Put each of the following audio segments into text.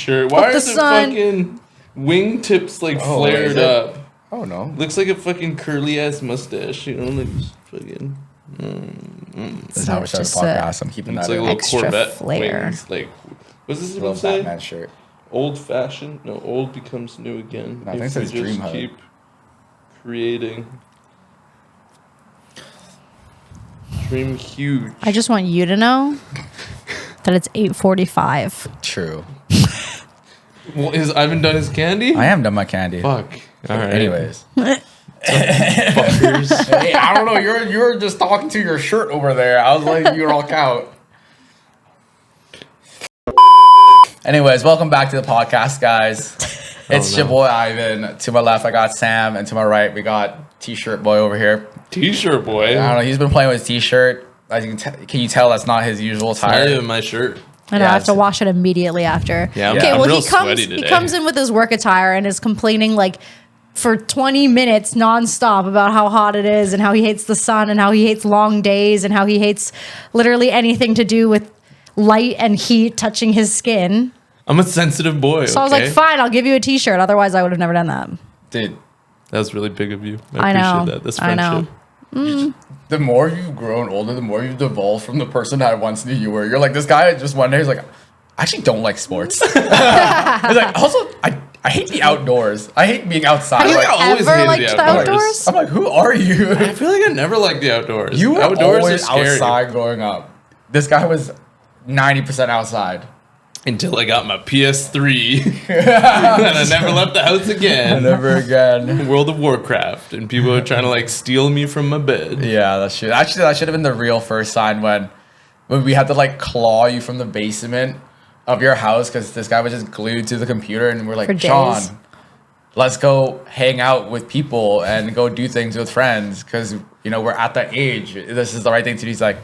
shirt. Why are the fucking wingtips like flared up? Oh no. Looks like a fucking curly ass mustache, you know, like fucking. This is how we start the podcast. I'm keeping that like a little extra Corvette flair. wings. Like, what's this little supposed to say? Batman shirt. Old fashioned? No, old becomes new again. No, I think it says Dream Hub. Keep creating. Dream huge. I just want you to know that it's 8:45. True. Well, is Ivan done his candy? I am done my candy. Fuck. All right. Anyways. Fuckers. Hey, I don't know. You're just talking to your shirt over there. I was like, you rock out. Anyways, welcome back to the podcast, guys. It's your boy Ivan. To my left, I got Sam, and to my right, we got T-shirt boy over here. T-shirt boy. I don't know. He's been playing with his T-shirt. As you can you tell that's not his usual It's not attire? even my shirt. And I have to wash it immediately after. Yeah, okay, I'm well real he comes sweaty today. he comes in with his work attire and is complaining like for 20 minutes nonstop about how hot it is and how he hates the sun and how he hates long days and how he hates literally anything to do with light and heat touching his skin. I'm a sensitive boy. So I was like, fine, I'll give you a T-shirt. Otherwise, I would have never done that. Dude, that was really big of you. I know. Appreciate that. This friendship. I know. the more you've grown older, the more you've devolved from the person that I once knew you were. You're like, this guy just one day he's like, I actually don't like sports. He's like, also, I hate the outdoors. I hate being outside. Have you Like, always ever hated liked the outdoors? I'm like, who are you? I feel like I never liked the outdoors. You were outdoors always are scary. outside growing up. This guy was 90% outside. Until I got my PS3. And I never left the house again. Never again. World of Warcraft. And people are trying to like steal me from my bed. Yeah, that should have been the real first sign when we had to like claw you from the basement of your house because this guy was just glued to the computer and we're like, Sean, let's go hang out with people and go do things with friends because you know we're at that age. This is the right thing to do. He's like,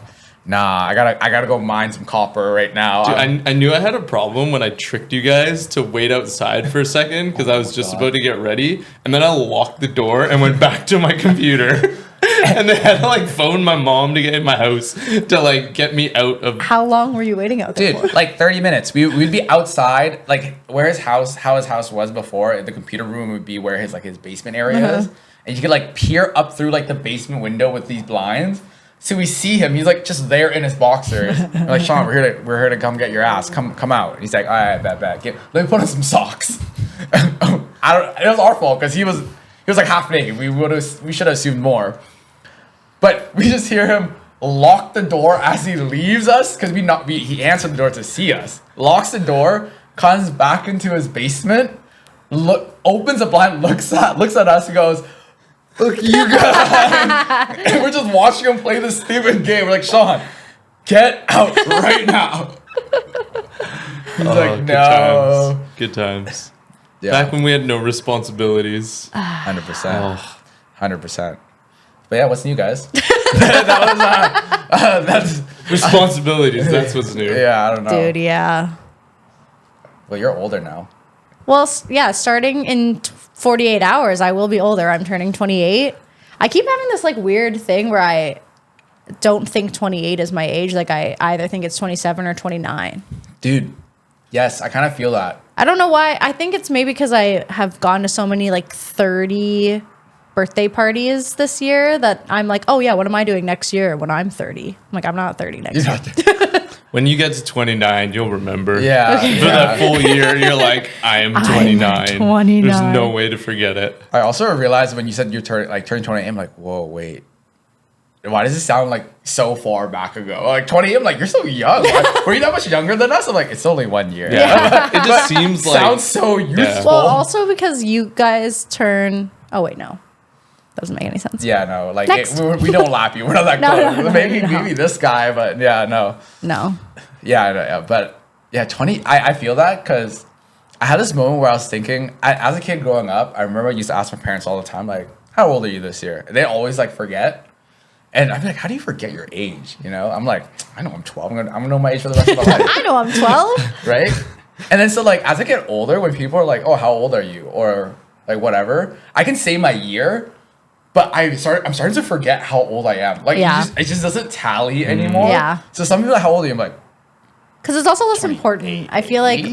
nah, I gotta go mine some copper right now. Dude, I knew I had a problem when I tricked you guys to wait outside for a second because I was just about to get ready, and then I locked the door and went back to my computer. And they had to like phone my mom to get in my house to like get me out of. How long were you waiting out there for? Like 30 minutes. We'd be outside, like where how his house was before. The computer room would be where his basement area is, and you could like peer up through like the basement window with these blinds. So we see him. He's like just there in his boxers. We're like, Sean, we're here to come get your ass. Come out. And he's like, all right, bet. Let me put on some socks. It was our fault because he was like half naked. We should have assumed more. But we just hear him lock the door as he leaves us because he answered the door to see us. Locks the door, comes back into his basement, opens the blind, looks at us, and goes, "Look, you guys!" And we're just watching him play this stupid game. We're like, Sean, get out right now. He's like, no. Good times. Yeah. Back when we had no responsibilities. 100%. 100%. But yeah, what's new, guys? That's Responsibilities, that's what's new. Yeah, I don't know. Dude, yeah. Well, you're older now. Well, yeah, starting in 48 hours, I will be older. I'm turning 28. I keep having this like weird thing where I don't think 28 is my age. Like I either think it's 27 or 29. Dude, yes, I kind of feel that. I don't know why. I think it's maybe because I have gone to so many like 30 birthday parties this year that I'm like, oh yeah, what am I doing next year when I'm 30? I'm like, I'm not 30 next year. When you get to 29, you'll remember. Yeah. Okay. For that full year, you're like, I am 29. I'm 29. There's no way to forget it. I also realized when you said you're turning 28, I'm like, whoa, wait. Why does it sound like so far back ago? Like 28, I'm like, you're so young. Were you that much younger than us? I'm like, it's only 1 year. Yeah. It just seems like... Sounds so youthful. Well, also because you guys turn... Oh, wait, no. Doesn't make any sense. Yeah, no. Like, Next. we don't lap you. We're not that No, close. no, Maybe this guy, but yeah, no. No. Yeah, but yeah, 20, I feel that because I had this moment where I was thinking, as a kid growing up, I remember I used to ask my parents all the time, like, how old are you this year? And they always like forget. And I'd be like, how do you forget your age? You know, I'm like, I know I'm 12. I'm gonna know my age for the rest of my life. I know I'm 12. Right? And then so like as I get older, when people are like, oh, how old are you? Or like whatever, I can say my year, but I'm starting to forget how old I am. Like it just doesn't tally anymore. Yeah. So some people are like, how old are you? I'm like, Because it's also less important. I feel like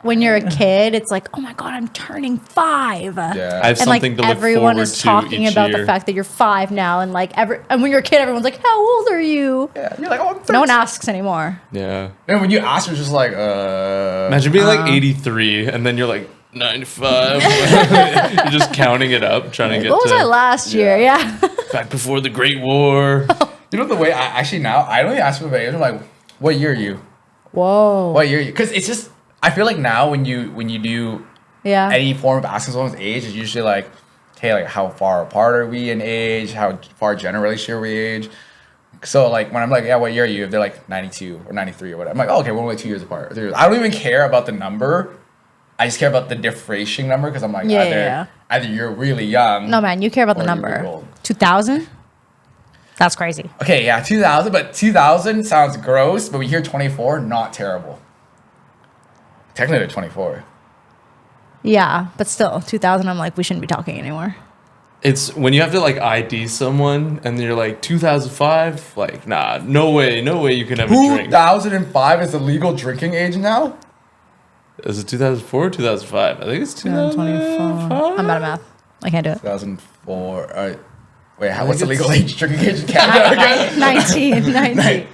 when you're a kid, it's like, oh my God, I'm turning 5. Yeah. I have And like something to look everyone forward is to talking each about year. the fact that you're 5 now, and like and when you're a kid, everyone's like, how old are you? Yeah. You're like, oh, I'm 13. No one asks anymore. Yeah. And when you ask, you're just like, Imagine being like 83 and then you're like 95. You're just counting it up, trying to get What was to I last year? Yeah. back before the Great War. You know the way I actually now I don't even ask for my age. I'm like, what year are you? Whoa. What year are you? Because it's just I feel like now when you do Yeah. any form of asking someone's age, it's usually like, hey, like how far apart are we in age? How far generally are we age? So like when I'm like, yeah, what year are you? If they're like 92 or 93 or whatever, I'm like, oh, okay, we're only 2 years apart. 3 years. I don't even care about the number. I just care about the differentiating number because I'm like, either you're really young. No, man, you care about the or you're really number. old. 2000? That's crazy. Okay, yeah, 2000, but 2000 sounds gross, but we hear 24, not terrible. Technically, they're 24. Yeah, but still, 2000, I'm like, we shouldn't be talking anymore. It's when you have to like ID someone and you're like 2005, like nah, no way you can have a drink. 2005 is the legal drinking age now? Is it 2004 or 2005? I think it's 2005. I'm bad at math. I can't do it. 2004. Wait, what's think the legal it's- age drinking age in Canada again? 19.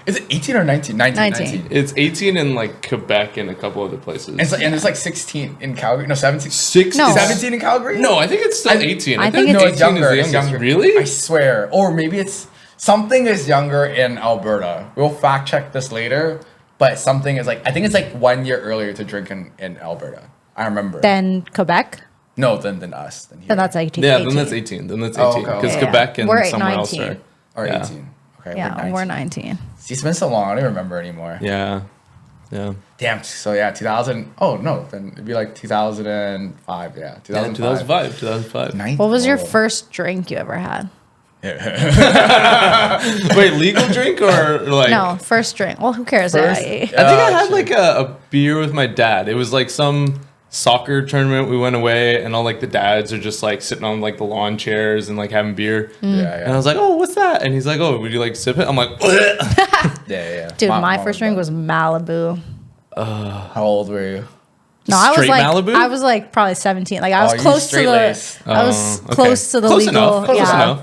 Is it 18 or 19? 19. It's 18 in like Quebec and a couple other places. And it's like 16 in Calgary. No, 17. 16. No. 17 in Calgary? No, I think it's still 18. I think it's- No, it's 18 younger. is It's the youngest. younger. Really? I swear. Or maybe it's something is younger in Alberta. We'll fact check this later. But something is like, I think it's like 1 year earlier to drink in Alberta. I remember. Then Quebec? No, than us. Than here. Then that's 18. Yeah, then that's 18. Then that's 18 Oh, okay. because Yeah. Quebec and We're at somewhere else 19. are. Or Yeah. 18. Okay, Yeah, we're 19. See, it's been so long, I don't even remember anymore. Yeah. Yeah. Damn, so yeah, 2000. Oh, no, then it'd be like 2005, yeah. 2005. 2005. Ninth What was your world. first drink you ever had? Wait, legal drink or like? No, first drink. Well, who cares? First- I- I think I had like a beer with my dad. It was like some soccer tournament. We went away and all like the dads are just like sitting on like the lawn chairs and like having beer. Yeah, And I was like, oh, what's that? And he's like, oh, would you like to sip it? I'm like, "Bleh." yeah. Dude, my Mom first drink was Malibu. How old were you? No, I was Straight like, Malibu? I was like probably 17. Like I was you close to straight the, lace. I was Okay. close to the Close legal. enough. Close yeah. enough.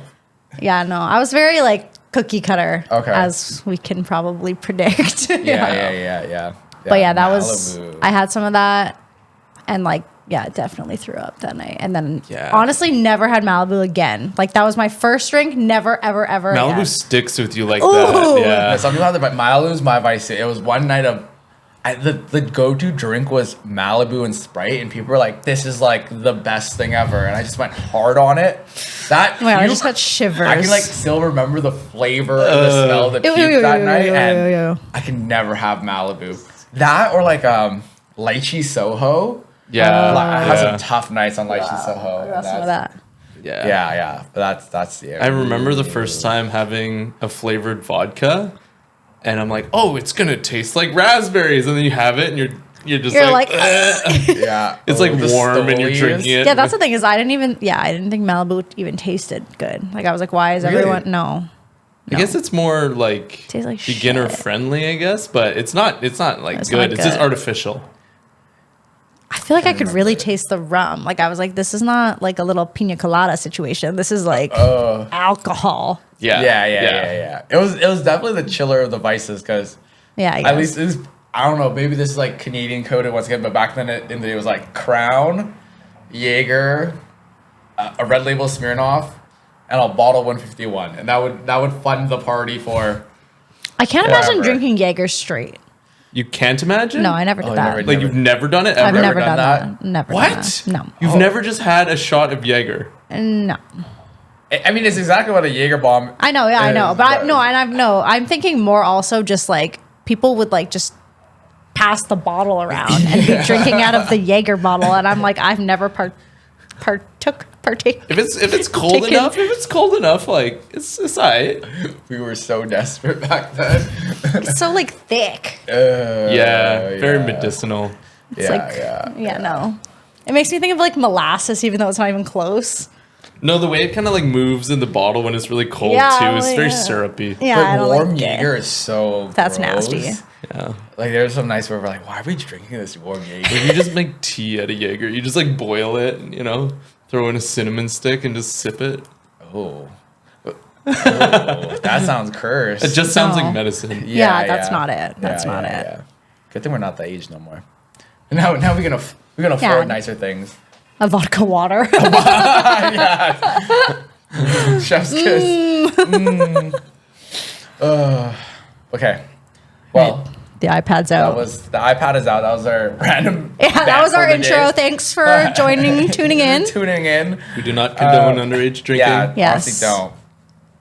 Yeah, no, I was very like cookie cutter, Okay. as we can probably predict. Yeah. But yeah, that was, Malibu. I had some of that and like, yeah, definitely threw up that night. And then Yeah. honestly, never had Malibu again. Like that was my first drink. Never, ever, ever. Malibu again. sticks with you like Ooh. that. Yeah, Yeah. some people have that, but Malibu's my vice. It was one night of, the go-to drink was Malibu and Sprite, and people were like, "This is like the best thing ever," and I just went hard on it. That Oh my God, I puke, just got shivers. I can like still remember the flavor and the smell of the Ew, puke ew, that ew, night, ew, and ew, ew. I can never have Malibu. That or like lychee Soho. Yeah. I had yeah. some tough nights on lychee Soho. I and got some of that's- that. Yeah. Yeah, but that's yeah. I remember the first time having a flavored vodka, and I'm like, "Oh, it's gonna taste like raspberries," and then you have it, and you're just You're like, like, "Ugh." Yeah, It's like the warm, and you're Stolies. drinking it. Yeah, that's the thing is I didn't think Malibu even tasted good. Like I was like, why is Really? everyone no? I guess it's more like Tastes like beginner shit. friendly, I guess, but it's not like It's good. not It's just good. artificial. I feel like I could really taste the rum. Like I was like, this is not like a little pina colada situation. This is like alcohol. Yeah. Yeah. It was definitely the chiller of the vices because Yeah, I at guess. least it was, I don't know, maybe this is like Canadian coded once again, but back then it was like Crown, Jaeger, a Red Label Smirnoff, and a bottle 151, and that would fund the party for. I can't imagine Whatever. drinking Jaeger straight. You can't imagine? No, I never did Oh, that. never Like you've never done it I've ever? never done done that? that. Never. What? Done that. No. You've never just had a shot of Jaeger. No. I mean, it's exactly what a Jaeger bomb. I know. Yeah, I know. is, But I'm thinking more also just like people would like just pass the bottle around and be drinking out of the Jaeger bottle, and I'm like, I've never partaken. If it's cold enough, like it's alright. We were so desperate back then. It's so like thick. Yeah, very medicinal. It's no. It makes me think of like molasses, even though it's not even close. No, the way it kind of like moves in the bottle when it's really cold Yeah, too. It's very yeah. syrupy. Yeah, I But don't warm like Jaeger it. is so That's gross. nasty. Yeah. Like there's some nights where we're like, why are we drinking this warm Jaeger? If you just make tea out of Jaeger, you just like boil it, you know, throw in a cinnamon stick and just sip it. Oh. That sounds cursed. It just sounds No. like medicine. Yeah, that's not it. That's not it. Yeah. Good thing we're not that age no more. Now we can afford Yeah. nicer things. A vodka water. Chef's kiss. Okay. Well, The iPad's that out. was the iPad is out. That was our random. Yeah, that band was our for the intro. day. Thanks for tuning in. Tuning in. We do not condone underage drinking. Yeah, Yes. honestly don't.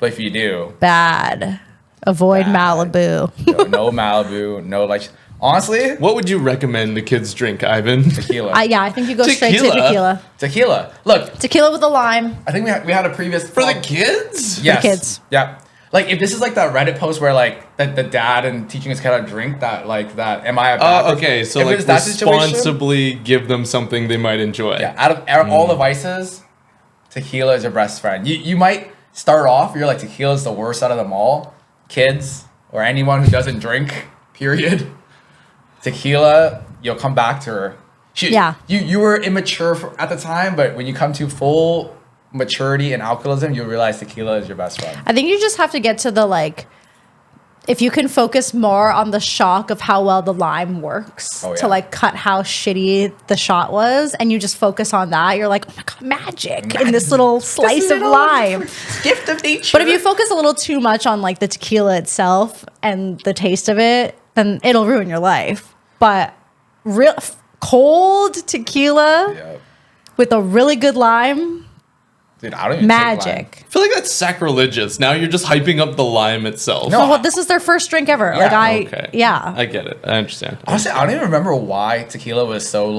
But if you do, Bad. Avoid Bad. Malibu. no Malibu, no like. Honestly, What would you recommend the kids drink, Ivan? tequila. I think you go straight to Tequila? tequila. Tequila. Look, Tequila with a lime. I think we had a previous For the kids? Yes. kids. Yeah. Like if this is like that Reddit post where like the dad and teaching us how to drink that am I a bad person? Okay, so If like it's that situation, responsibly give them something they might enjoy. yeah, out of all the vices, tequila is your best friend. You might start off, you're like tequila is the worst out of them all. Kids or anyone who doesn't drink, period. Tequila, you'll come back to her. Yeah. You were immature at the time, but when you come to full maturity and alcoholism, you'll realize tequila is your best friend. I think you just have to get to the if you can focus more on the shock of how well the lime works Oh, yeah. to cut how shitty the shot was, and you just focus on that, you're like, oh my god, magic in this little slice of lime. Gift of nature. But if you focus a little too much on the tequila itself and the taste of it, then it'll ruin your life. But real cold tequila Yeah. with a really good lime, Dude, I don't even take lime. magic. I feel like that's sacrilegious. Now you're just hyping up the lime itself. No. Well, this is their first drink ever. Yeah. Okay. Yeah. I get it. I understand. Honestly, I don't even remember why tequila was so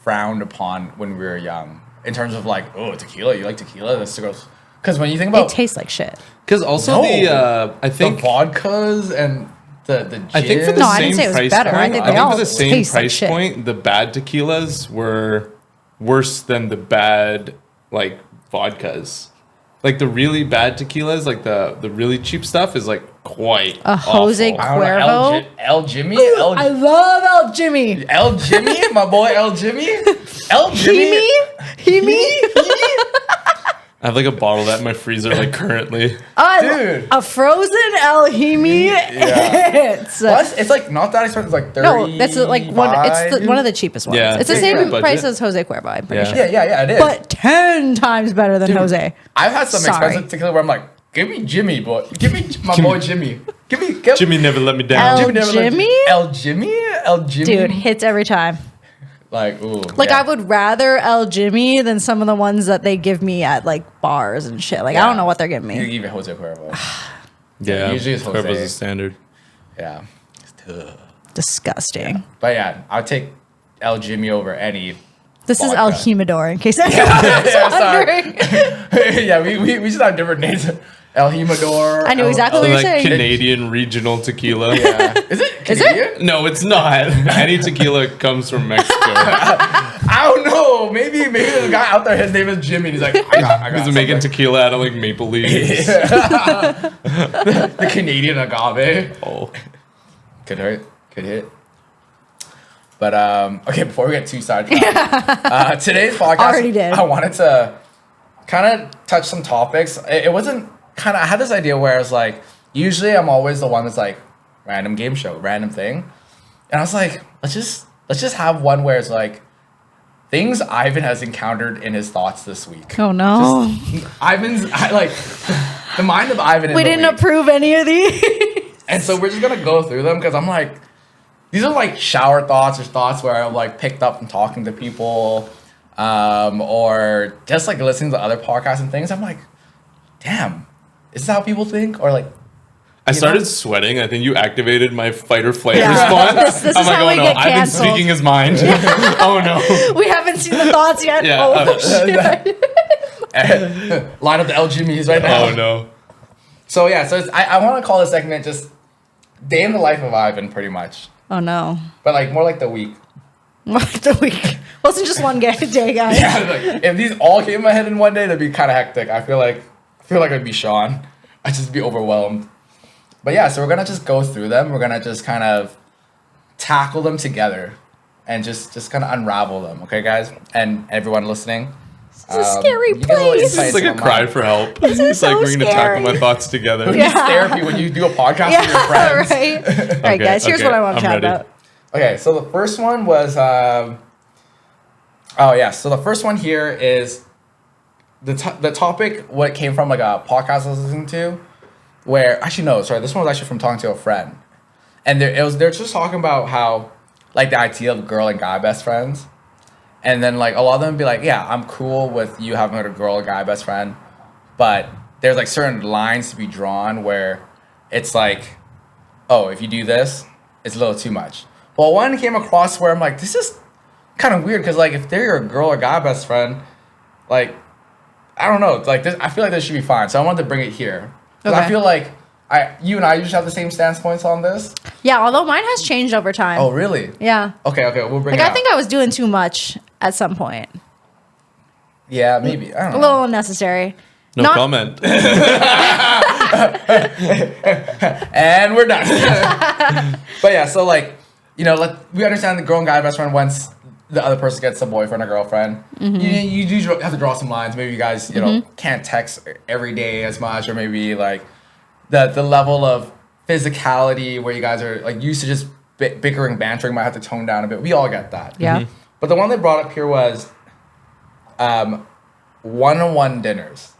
frowned upon when we were young. In terms of oh, tequila, you like tequila? That's gross. Because when you think It about tastes like shit. Because also No. I the think vodkas and the gin. I think for the No, I same didn't say it was price better. I point, think I they think all for the same taste like price shit. point, the bad tequilas were worse than the bad vodkas. Like the really bad tequilas, the really cheap stuff is quite A Jose awful. I don't know, Cuervo. El Jimmy? I love El Jimmy. El Jimmy? My boy El Jimmy? El Jimmy? Himi? I have a bottle of that in my freezer currently. Dude. A frozen El Himi. Yeah. It's Plus, it's not that expensive. It's 30. no, that's one of the cheapest ones. Yeah. It's the Yeah, same budget. price as Jose Cuervo, I'm pretty Yeah. sure. Yeah, it is. But 10 times better than Jose. I've had some Sorry. expensive tequila where I'm like, give me Jimmy, boy. Give me my boy Jimmy. Give me Jimmy never let me down. El never let Jimmy? El Jimmy? El Jimmy? Dude, hits every time. Ooh. I would rather El Jimmy than some of the ones that they give me at bars and shit. I don't know what they're giving You me. give it Jose Cuervo. Yeah, Usually it's Jose. Cuervo's a standard. Yeah. Disgusting. But yeah, I'll take El Jimmy over any. This is Vodka. El Humidor, in case anyone's Yeah, sorry. wondering. Yeah, we just have different names. El Humidor. I knew exactly So what you're saying. Canadian regional tequila. Yeah. Is it Is it? Canadian? No, it's not. Any tequila comes from Mexico. I don't know. Maybe there's a guy out there. His name is Jimmy. And he's like, I got He's making something. tequila out of maple leaves. The Canadian agave. Oh. Could hurt. Could hit. But okay, before we get too sidetracked, today's podcast, Already did. I wanted to kind of touch some topics. It wasn't kind of. I had this idea where I was like, usually I'm always the one that's random game show, random thing, and I was like, let's just have one where it's things Ivan has encountered in his thoughts this week. Oh no. The mind of Ivan. In We the didn't week. approve any of these. And so we're just gonna go through them because I'm these are shower thoughts or thoughts where I've picked up from talking to people, or just listening to other podcasts and things. I'm like, damn, is this how people think? Or I started sweating. I think you activated my fight or flight Yeah. response. This I'm is how oh we no, get I've been canceled. speaking his mind. Oh no. We haven't seen the thoughts yet. Yeah, Oh shit. line up the El Jimmys right now. Oh no. So yeah, I want to call this segment just day in the life of Ivan, pretty much, Oh no. but more like the week. What the week? Wasn't just one day, guys. Yeah, like, if these all came in my head in one day, that'd be kind of hectic. I feel like I'd be Sean. I'd just be overwhelmed. But yeah, so we're gonna just go through them. We're gonna just kind of tackle them together, and just kind of unravel them. Okay, guys, and everyone listening. It's a scary place. It's like a cry for help. This is It's like so we're gonna scary. tackle my thoughts together. It's therapy when you do a podcast with your friends. Right. All right, guys. Here's what I want to chat ready. about. Okay, so the first one was so the first one here is the topic what came from like a podcast I was listening to, where actually no, sorry, this one was actually from talking to a friend, and they're just talking about how like the idea of girl and guy best friends, and then like a lot of them be like, yeah, I'm cool with you having a girl or guy best friend, but there's like certain lines to be drawn where it's like, oh, if you do this, it's a little too much. Well, one came across where I'm like, this is kind of weird because like if they're your girl or guy best friend, like I don't know, like this, I feel like this should be fine. So I wanted to bring it here. 'Cause I feel like you and I usually have the same stance points on this. Yeah, although mine has changed over time. Oh, really? Yeah. Okay, we'll bring Like it I think I was doing too much at some point. Yeah, maybe. I don't A know. little unnecessary. No Not- comment. And we're done. But yeah, so like, you know, we understand the girl and guy best friend once the other person gets a boyfriend or girlfriend. Mm-hmm. You do have to draw some lines. Maybe you guys, you know, can't text every day as much, or maybe like the level of physicality where you guys are like used to just bickering, bantering might have to tone down a bit. We all get that. Yeah. But the one they brought up here was one-on-one dinners.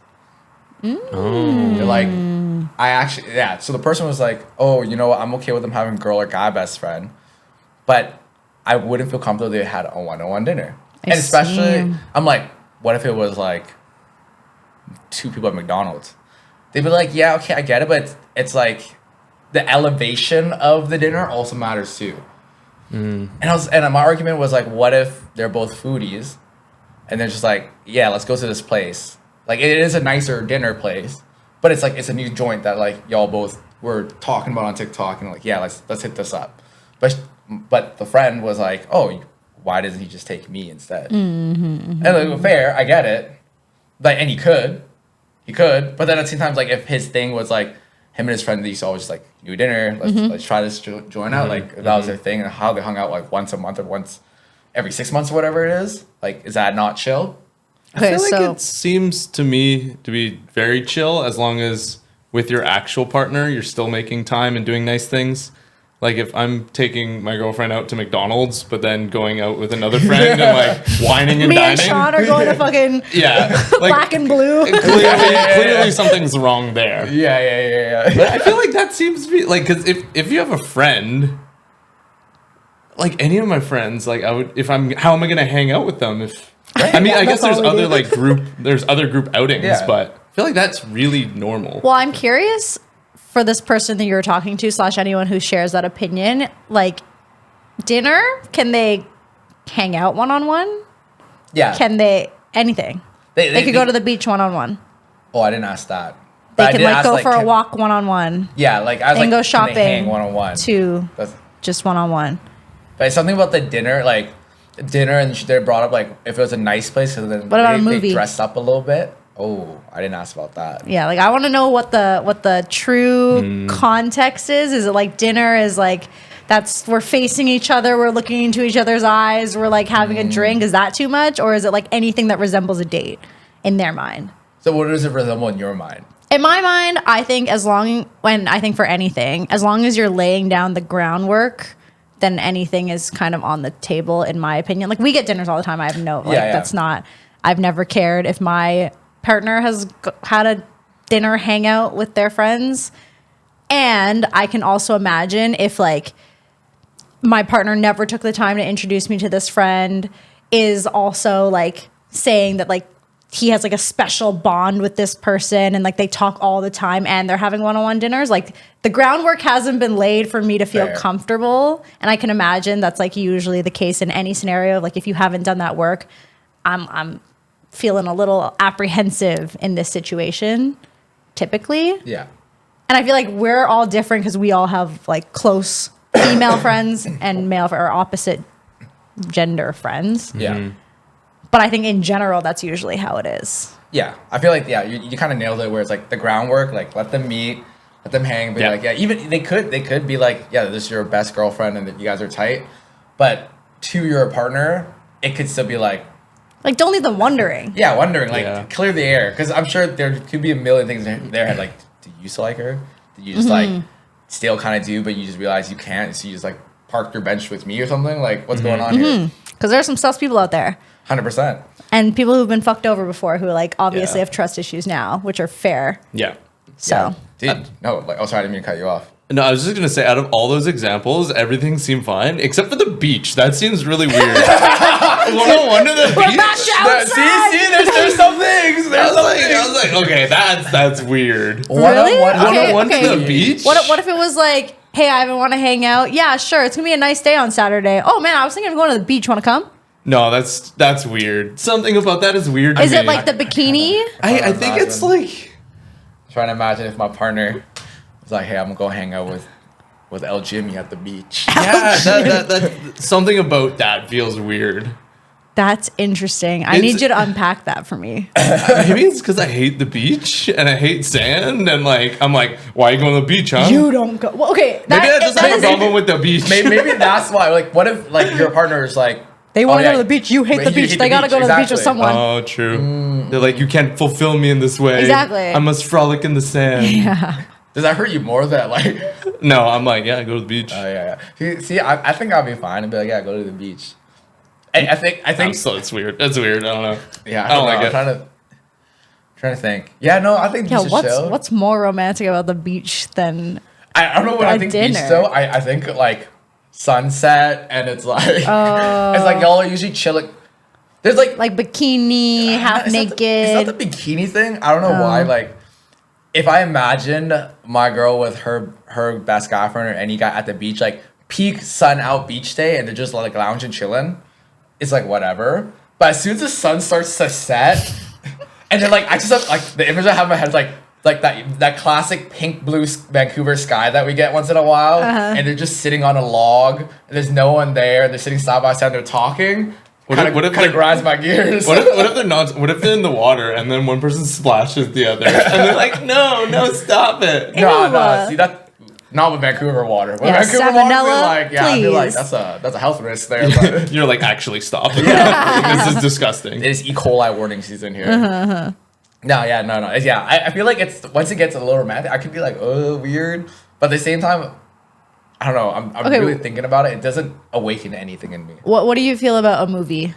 They're like, so the person was like, oh, you know what, I'm okay with them having girl or guy best friend, but I wouldn't feel comfortable if they had a one-on-one dinner. And especially, I'm like, what if it was like two people at McDonald's? They'd be like, yeah, okay, I get it, but it's like the elevation of the dinner also matters too. And my argument was like, what if they're both foodies and they're just like, yeah, let's go to this place. Like it is a nicer dinner place, but it's like it's a new joint that like y'all both were talking about on TikTok and like, yeah, let's hit this up. But the friend was like, oh, why doesn't he just take me instead? And like, fair, I get it. Like, and he could, but then at the same time, like if his thing was like him and his friend, they used to always just like do dinner, let's try this joint out. Like if that was their thing, and how they hung out like once a month or once every 6 months or whatever it is. Like, is that not chill? Okay, I feel like so it seems to me to be very chill as long as with your actual partner, you're still making time and doing nice things. Like if I'm taking my girlfriend out to McDonald's, but then going out with another friend and like whining and me dining. and Sean are going to fucking black and blue. Clearly something's wrong there. Yeah. But I feel like that seems to be like, because if you have a friend, like any of my friends, like how am I gonna hang out with them if? I mean, I guess there's other group outings, but I feel like that's really normal. Well, I'm curious for this person that you're talking to / anyone who shares that opinion, like dinner, can they hang out one-on-one? Yeah. Can they anything? They could go to the beach one-on-one. Oh, I didn't ask that. They could like go for a walk one-on-one. Yeah, like I was and like, go shopping can they hang one-on-one to just one-on-one. But it's something about the dinner, and they brought up like if it was a nice place, so then what about a movie? They dressed up a little bit. Oh, I didn't ask about that. Yeah, like I want to know what the true context is. Is it like dinner is like we're facing each other, we're looking into each other's eyes, we're like having a drink? Is that too much, or is it like anything that resembles a date in their mind? So what does it resemble in your mind? In my mind, I think for anything, as long as you're laying down the groundwork, then anything is kind of on the table, in my opinion. Like we get dinners all the time. I have that's not. I've never cared if my partner has had a dinner hangout with their friends, and I can also imagine if like my partner never took the time to introduce me to this friend, is also like saying that like he has like a special bond with this person and like they talk all the time and they're having one-on-one dinners. Like the groundwork hasn't been laid for me to feel comfortable, and I can imagine that's like usually the case in any scenario. Like if you haven't done that work, I'm feeling a little apprehensive in this situation, typically. Yeah. And I feel like we're all different because we all have like close female friends and male or opposite gender friends. Yeah. But I think in general, that's usually how it is. Yeah. I feel like, you kind of nailed it where it's like the groundwork, like let them meet, let them hang, be like, even they could be like, this is your best girlfriend and that you guys are tight. But to your partner, it could still be like don't leave them wondering. Yeah, wondering, clear the air. Because I'm sure there could be a million things in their head, like, do you still like her? Did you just, still kind of do, but you just realize you can't, so you just, park your bench with me or something? Like, what's going on here? Because there are some sus people out there. 100%. And people who've been fucked over before who, obviously have trust issues now, which are fair. Yeah. So. Yeah. Dude, sorry, I didn't mean to cut you off. No, I was just going to say, out of all those examples, everything seemed fine, except for the beach. That seems really weird. No wonder the beach. See, there's some things. I was like, okay, that's weird. Really? One-on-one to the beach? What if it was like, hey, Ivan, want to hang out? Yeah, sure. It's going to be a nice day on Saturday. Oh, man, I was thinking of going to the beach. Want to come? No, that's weird. Something about that is weird to Is me. it like the bikini? I think it's like... Trying to imagine if my partner was like, hey, I'm going to go hang out with El Jimmy at the beach. Yeah, that something about that feels weird. That's interesting. I need you to unpack that for me. Maybe it's because I hate the beach and I hate sand and I'm like, why are you going to the beach, huh? You don't go. Well, okay. Maybe I just have a problem with the beach. Maybe that's why. Like, what if your partner is like, they want to go to the beach. You hate the beach. They got to go to the beach with someone. Oh, true. They're like, you can't fulfill me in this way. Exactly. I must frolic in the sand. Yeah. Does that hurt you more that No, I'm like, yeah, go to the beach. Oh yeah. See, I think I'll be fine and be like, yeah, go to the beach. I think So it's weird. That's weird. I don't know. Yeah, I don't like it. I'm trying to think. Yeah, no, I think beach is chill. What's more romantic about the beach than I don't know what I think dinner? beach though. I think sunset and it's it's y'all are usually chilling. There's like bikini, half naked. It's not the bikini thing. I don't know why. If I imagined my girl with her best guy friend or any guy at the beach, peak sun out beach day, and they're just lounging, chilling, it's whatever. But as soon as the sun starts to set, and then I just have the image I have in my head is that classic pink blue Vancouver sky that we get once in a while, and they're just sitting on a log, and there's no one there, and they're sitting side by side, and they're talking. What if grinds my gears? What if they're not? What if they're in the water and then one person splashes the other, and they're like, no, stop it. No, see that. Not with Vancouver water. With Vancouver salmonella, water, I feel like that's a health risk there. But You're actually stop. This is disgusting. it is E. coli warning season here. No. Yeah, I feel like it's once it gets a little romantic, I could be like, oh, weird. But at the same time, I don't know. I'm really thinking about it. It doesn't awaken anything in me. What do you feel about a movie?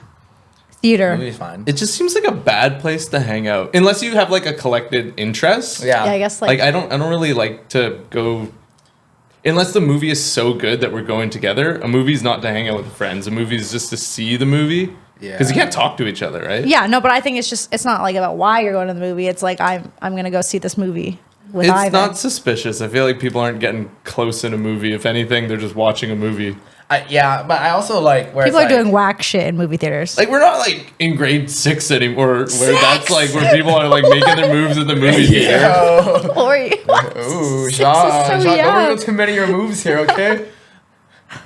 Theater. Movie's fine. It just seems like a bad place to hang out unless you have a collected interest. Yeah, I guess I don't really like to go. Unless the movie is so good that we're going together, a movie's not to hang out with friends. A movie is just to see the movie. Yeah. Because you can't talk to each other, right? Yeah, no, but I think it's not about why you're going to the movie. It's I'm gonna go see this movie with It's Ivan. not suspicious. I feel like people aren't getting close in a movie. If anything, they're just watching a movie. Yeah, but I also where people are doing whack shit in movie theaters. We're not in grade 6 anymore, where that's where people are making their moves in the movie theater. Ooh, Sean, don't go too many of your moves here, okay?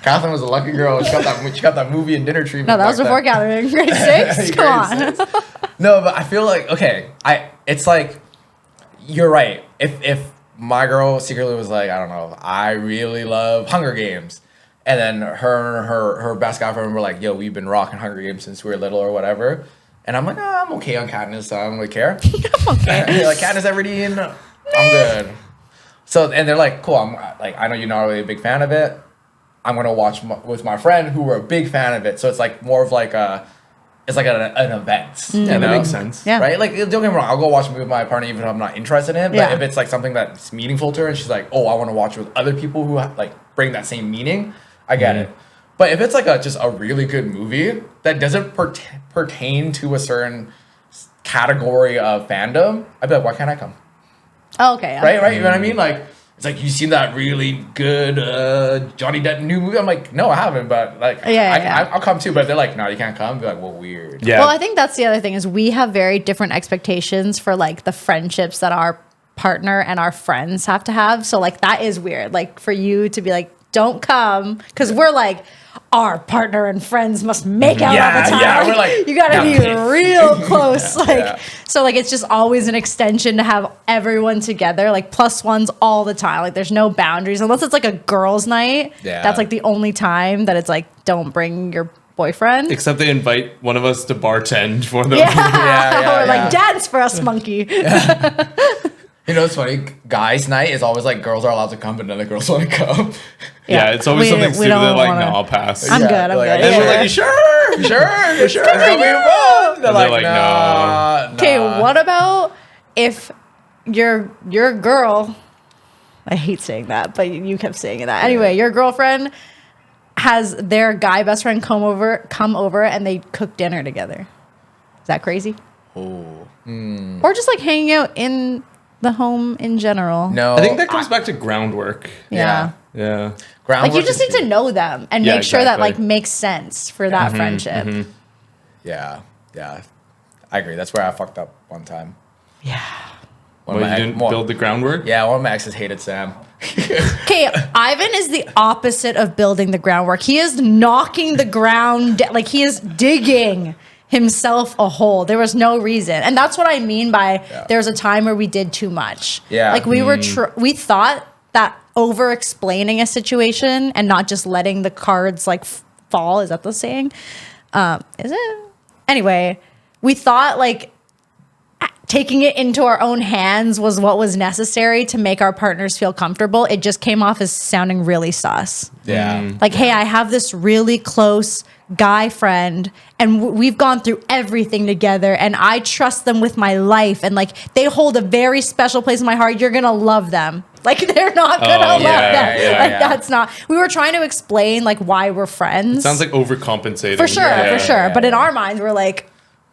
Catherine was a lucky girl. She got that movie and dinner treatment. No, that was before Catherine. Grade 6? Come on. No, but I feel it's you're right. If my girl secretly was I don't know, I really love Hunger Games. And then her best guy friend were yo, we've been rocking Hunger Games since we were little or whatever. And I'm I'm okay on Katniss, so I don't really care. Okay. Katniss Everdeen, I'm good. So, and they're cool, I know you're not really a big fan of it. I'm going to watch with my friend who were a big fan of it. So it's more of it's an event. Mm-hmm. Yeah, that makes sense. Yeah. Right? Don't get me wrong, I'll go watch a movie with my partner even if I'm not interested in it. But if it's something that's meaningful to her and she's oh, I want to watch it with other people who bring that same meaning, I get it. But if it's just a really good movie that doesn't pertain to a certain category of fandom, I'd be why can't I come? Oh, okay. Yeah. Right? You know what I mean? It's you seen that really good Johnny Depp new movie? I'm no, I haven't, but I'll come too. But they're no, you can't come. I'd be well, weird. Yeah. Well, I think that's the other thing is we have very different expectations for the friendships that our partner and our friends have to have. So that is weird. For you to be don't come, because we're like, our partner and friends must make out all the time. Yeah, we're like, you gotta be real close. So like it's just always an extension to have everyone together, like +1s all the time. Like there's no boundaries unless it's like a girls' night. Yeah. That's like the only time that it's like, don't bring your boyfriend. Except they invite one of us to bartend for them. Or like, dance for us, monkey. You know, it's funny. Guys' night is always like girls are allowed to come, but none of the girls want to come. Yeah, it's always something stupid. They're like, no, I'll pass. I'm good. I'm good. And we're like, you sure? You sure? It's gonna be fun. They're like, no. Okay, what about if your girl? I hate saying that, but you kept saying that. Anyway, your girlfriend has their guy best friend come over, and they cook dinner together. Is that crazy? Oh. Or just like hanging out in the home in general. No, I think that comes back to groundwork. Yeah. Groundwork. Like you just need to know them and make sure that like makes sense for that friendship. Yeah. I agree. That's where I fucked up one time. Yeah. You didn't build the groundwork? Yeah, one of my exes hated Sam. Okay, Ivan is the opposite of building the groundwork. He is knocking the ground, like he is digging himself a hole. There was no reason. And that's what I mean by there was a time where we did too much. Yeah. Like we thought that over explaining a situation and not just letting the cards like fall, is that the saying? Is it? Anyway, we thought like taking it into our own hands was what was necessary to make our partners feel comfortable. It just came off as sounding really sus. Yeah. Like, hey, I have this really close guy friend and we've gone through everything together and I trust them with my life and like they hold a very special place in my heart. You're gonna love them. Like they're not gonna love them. That's not. We were trying to explain like why we're friends. It sounds like overcompensating. For sure. But in our minds, we're like,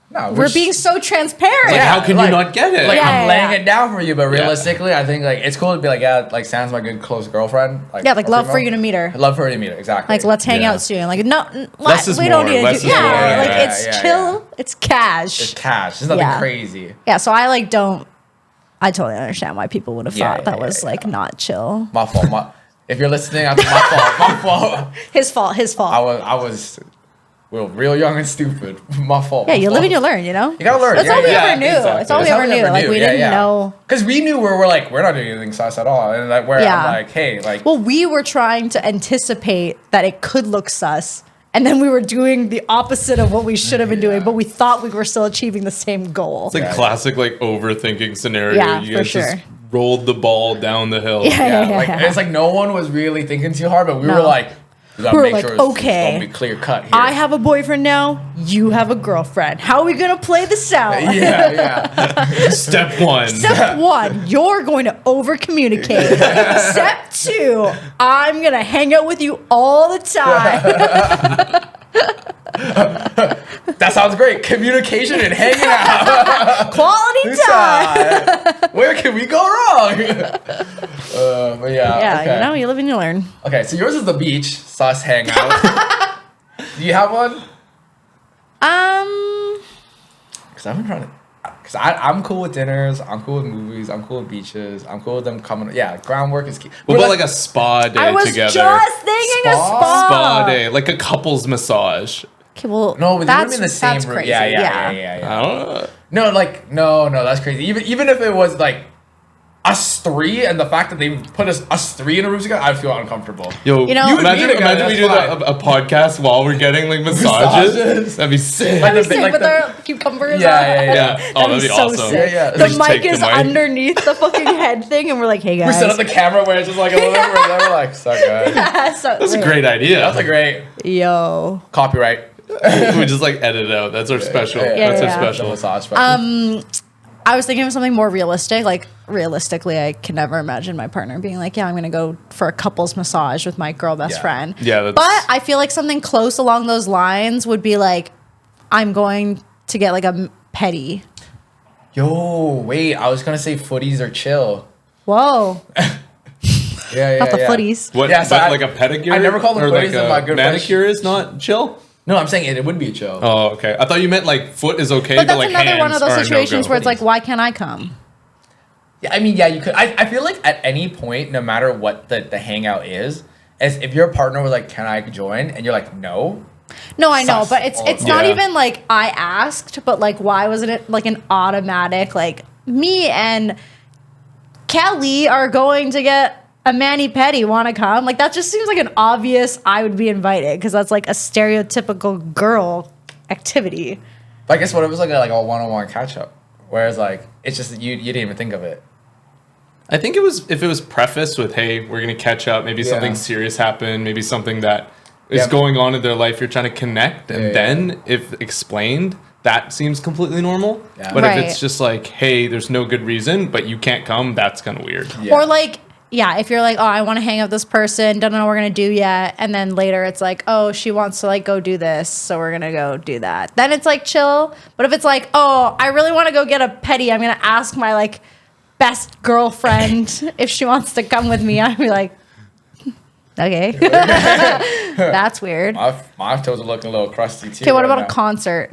no, we're being so transparent. Like, how can you not get it? Like, I'm laying it down for you, but realistically, I think like it's cool to be like, like Sam's my good close girlfriend. Like, like love for you to meet her. Love for you to meet her, exactly. Like, let's hang out soon. Like, no, less is we more. don't need to do. Like it's chill. It's cash. It's cash. It's nothing crazy. Yeah. So I like don't. I totally understand why people would have thought that was like not chill. My fault. If you're listening, my fault. My fault. His fault. I was. Well, real young and stupid. My fault. Yeah, you live and you learn, you know? You gotta learn. That's all we ever knew. Exactly. It's all we ever knew. Like, we didn't know. Because we knew we're not doing anything sus at all. And like, I'm like, hey, like. Well, we were trying to anticipate that it could look sus. And then we were doing the opposite of what we should have been doing, but we thought we were still achieving the same goal. It's like classic, like, overthinking scenario. Yeah, you guys just rolled the ball down the hill. It's like no one was really thinking too hard, but we were like, we gotta make sure it's gonna be clear cut here. I have a boyfriend now. You have a girlfriend. How are we gonna play this out? Step one. Step one, you're going to over communicate. Step two, I'm gonna hang out with you all the time. That sounds great. Communication and hanging out. Quality time. Where can we go wrong? But you know, you live and you learn. Okay, so yours is the beach, sus hangout. Do you have one? Because I've been trying to. Because I'm cool with dinners. I'm cool with movies. I'm cool with beaches. I'm cool with them coming. Yeah, groundwork is key. What about like a spa day together? I was just thinking a spa. Spa day, like a couple's massage. Okay, well, no, but they would be in the same room. Crazy. Yeah. I don't know. No, like no, that's crazy. Even if it was like us three, and the fact that they put us three in a room together, I'd feel uncomfortable. Yo, imagine we do a podcast while we're getting like massages. That'd be sick. That'd be sick with our cucumbers. Yeah. Oh, that'd be awesome. Yeah. The mic is underneath the fucking head thing, and we're like, hey guys. We set up the camera where it's just like a little bit, and we're like, suck guys. That's a great idea. That's a great. Yo. Copyright. We just like edit it out. That's our special. That's our special. Massage special. I was thinking of something more realistic. Like, realistically, I can never imagine my partner being like, yeah, I'm going to go for a couple's massage with my girl best friend. Yeah. But I feel like something close along those lines would be like, I'm going to get like a pedi. Yo, wait. I was going to say footies are chill. Whoa. Yeah. Not the footies. What? Yeah, so like a pedicure? I never called them footies. Like my good manicure is not chill? No, I'm saying it would be a chill. Oh, okay. I thought you meant like foot is okay, but that's like another hands one of those are situations no-go. where it's like, why can't I come? Yeah, I mean, yeah, you could. I feel like at any point, no matter what the hangout is, as if your partner was like, "Can I join?" and you're like, "No." No, I know, Sus. but it's not Yeah. even like I asked, but like why wasn't it like an automatic like me and Kelly are going to get a mani-pedi, want to come? Like that just seems like an obvious I would be invited because that's like a stereotypical girl activity. But I guess what if it was like a one-on-one catch-up, whereas like it's just you didn't even think of it. I think if it was prefaced with, "Hey, we're gonna catch up. Maybe something serious happened. Maybe something that is going on in their life. You're trying to connect." And then if explained, that seems completely normal. Yeah. But Right. if it's just like, "Hey, there's no good reason, but you can't come," that's kind of weird. Yeah. Or like, yeah, if you're like, oh, I want to hang out with this person, don't know what we're going to do yet. And then later it's like, oh, she wants to like go do this. So we're going to go do that. Then it's like chill. But if it's like, oh, I really want to go get a pedi, I'm going to ask my like best girlfriend if she wants to come with me. I'd be like, okay. That's weird. My toes are looking a little crusty too. Okay, what right about now. a concert?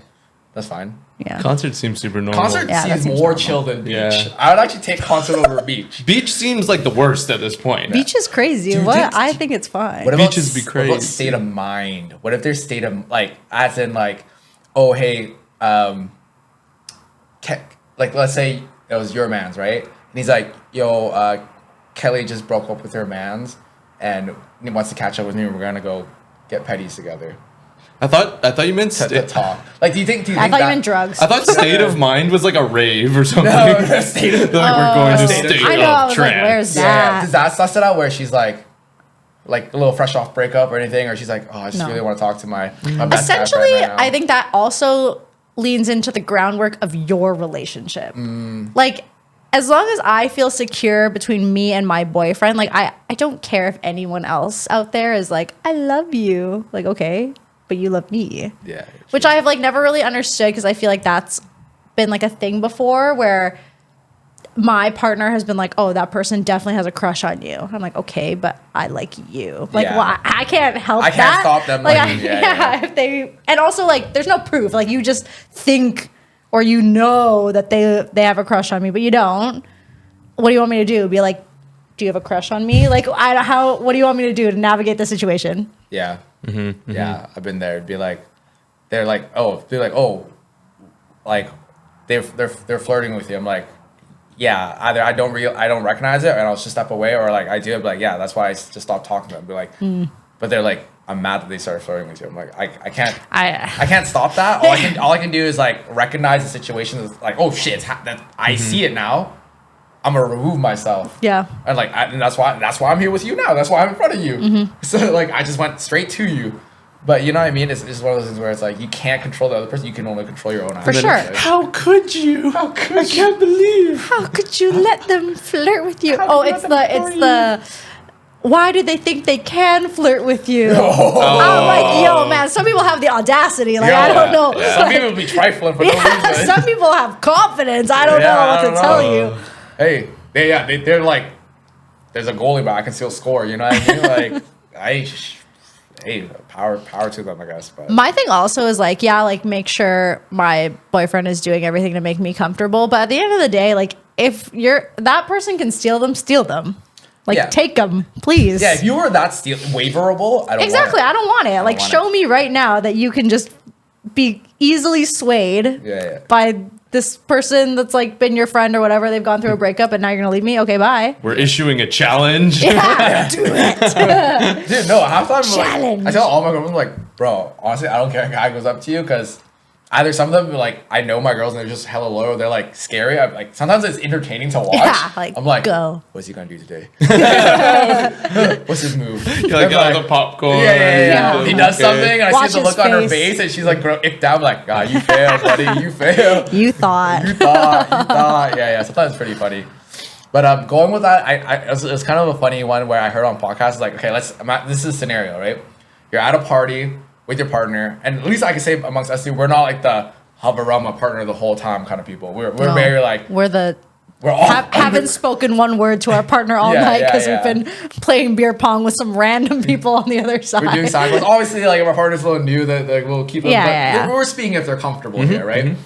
That's fine. Yeah. Concert seems super normal. Concert Yeah, that seems seems more normal. chill than beach. Yeah. I would actually take concert over beach. Beach seems like the worst at this point. Beach is crazy. Dude, What? dude, I think it's fine. What about Beaches be What about crazy. state of mind? What if their state of like, as in like, oh hey, like let's say it was your man's, right? And he's like, yo, Kelly just broke up with her man's and he wants to catch up with me. We're gonna go get petties together I thought you meant to talk. Like, do you think I thought you that, meant drugs. I thought state of mind was like a rave or something. No, state of Like we're going to State of state I know, I of was like, trance. where's Yeah, that? does that suss it out where she's like a little fresh off breakup or anything, or she's like, oh, I just No. really want to talk to my best guy friend Essentially, right now. I think that also leans into the groundwork of your relationship. Like, as long as I feel secure between me and my boyfriend, like I don't care if anyone else out there is like, I love you. Like, okay, but you love me. Yeah. Which I have like never really understood because I feel like that's been like a thing before where my partner has been like, oh, that person definitely has a crush on you. I'm like, okay, but I like you. Like, Yeah. well, I can't help I that. can't stop them Like, liking you. Yeah. if they, and also like, there's no proof. Like, you just think or you know that they have a crush on me, but you don't. What do you want me to do? Be like, do you have a crush on me? Like, what do you want me to do to navigate the situation? Yeah. Yeah. I've been there. It'd be like, they're like, oh, like they're flirting with you. I'm like, yeah, either I don't recognize it and I'll just step away, or like I do. I'd be like, yeah, that's why I just stopped talking to them. Be like, but they're like, I'm mad that they started flirting with you. I'm like, I can't stop that. All I can do is like recognize the situation as like, oh shit, that I see it now. I'm gonna remove myself. Yeah. And like, and that's why I'm here with you now. That's why I'm in front of you. So like, I just went straight to you. But you know what I mean? It's one of those things where it's like you can't control the other person. You can only control your own For actions. sure. Right? How could you? How could I can't believe. How could you let them flirt with you? How Oh, could you it's let them the why do they think they can flirt with you? Oh. I'm like, yo, man, some people have the audacity. Like, I Yeah. don't know. Yeah. Some people be trifling for no Yeah, reason. some people have confidence. I don't know what to tell you. Hey, they're like, there's a goalie, but I can still score. You know what I mean? Like, hey, power to them, I guess. But My thing also is like, yeah, like make sure my boyfriend is doing everything to make me comfortable. But at the end of the day, like if that person can steal them. Like Yeah. take them, please. yeah, if you were that waiverable, I don't Exactly. want I don't want it. Like want show it. me right now that you can just be easily swayed Yeah. by this person that's like been your friend or whatever. They've gone through a breakup and now you're gonna leave me. Okay, bye. We're issuing a challenge. Yeah, do it. Dude, no, half the time, Challenge. like, I tell all my girlfriends, like, bro, honestly, I don't care if a guy goes up to you, because either some of them, like, I know my girls and they're just hella loyal, they're, like, scary. I'm, like, sometimes it's entertaining to watch. Yeah, like, I'm like, go. what's he gonna do today? What's his move? You like They're all the popcorn. Yeah. He does something, and I Watch see the his look on her face. face, and she's, like, icked out. I'm like, God, you failed, buddy, you failed. You thought. You thought. Yeah, sometimes it's pretty funny. But going with that, it was kind of a funny one where I heard on podcasts, like, okay, this is a scenario, right? You're at a party with your partner, and at least I can say amongst us two, we're not like the hover around my partner the whole time kind of people. We're No. very like, we're all haven't spoken one word to our partner all Yeah, night yeah, because yeah. we've been playing beer pong with some random people on the other side. we're doing side quests. Obviously, like if our partner's a little new, that like, we'll keep them. Yeah, but yeah. We're speaking if they're comfortable here, right?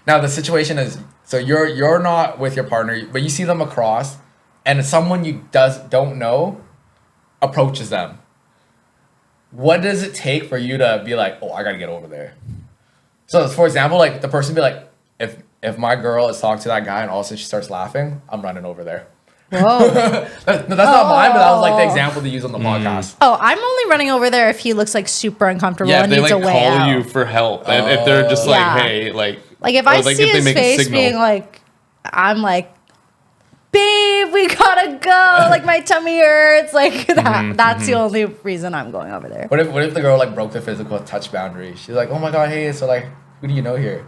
Now the situation is, so you're not with your partner, but you see them across, and someone you don't know approaches them. what does it take for you to be like, oh, I gotta get over there? So, for example, like the person be like, if my girl is talking to that guy and all of a sudden she starts laughing, I'm running over there. Whoa. That's not mine, but that was like the example to use on the podcast. Oh, I'm only running over there if he looks like super uncomfortable Yeah, and if they needs a like way call out. you for help, and if they're just like, Yeah. hey, like Like if or, I like, see if they his make a face signal. being like, I'm like, babe, we gotta go. Like my tummy hurts. Like that. That's the only reason I'm going over there. What if the girl like broke the physical touch boundary? She's like, oh my god, hey, so like, who do you know here?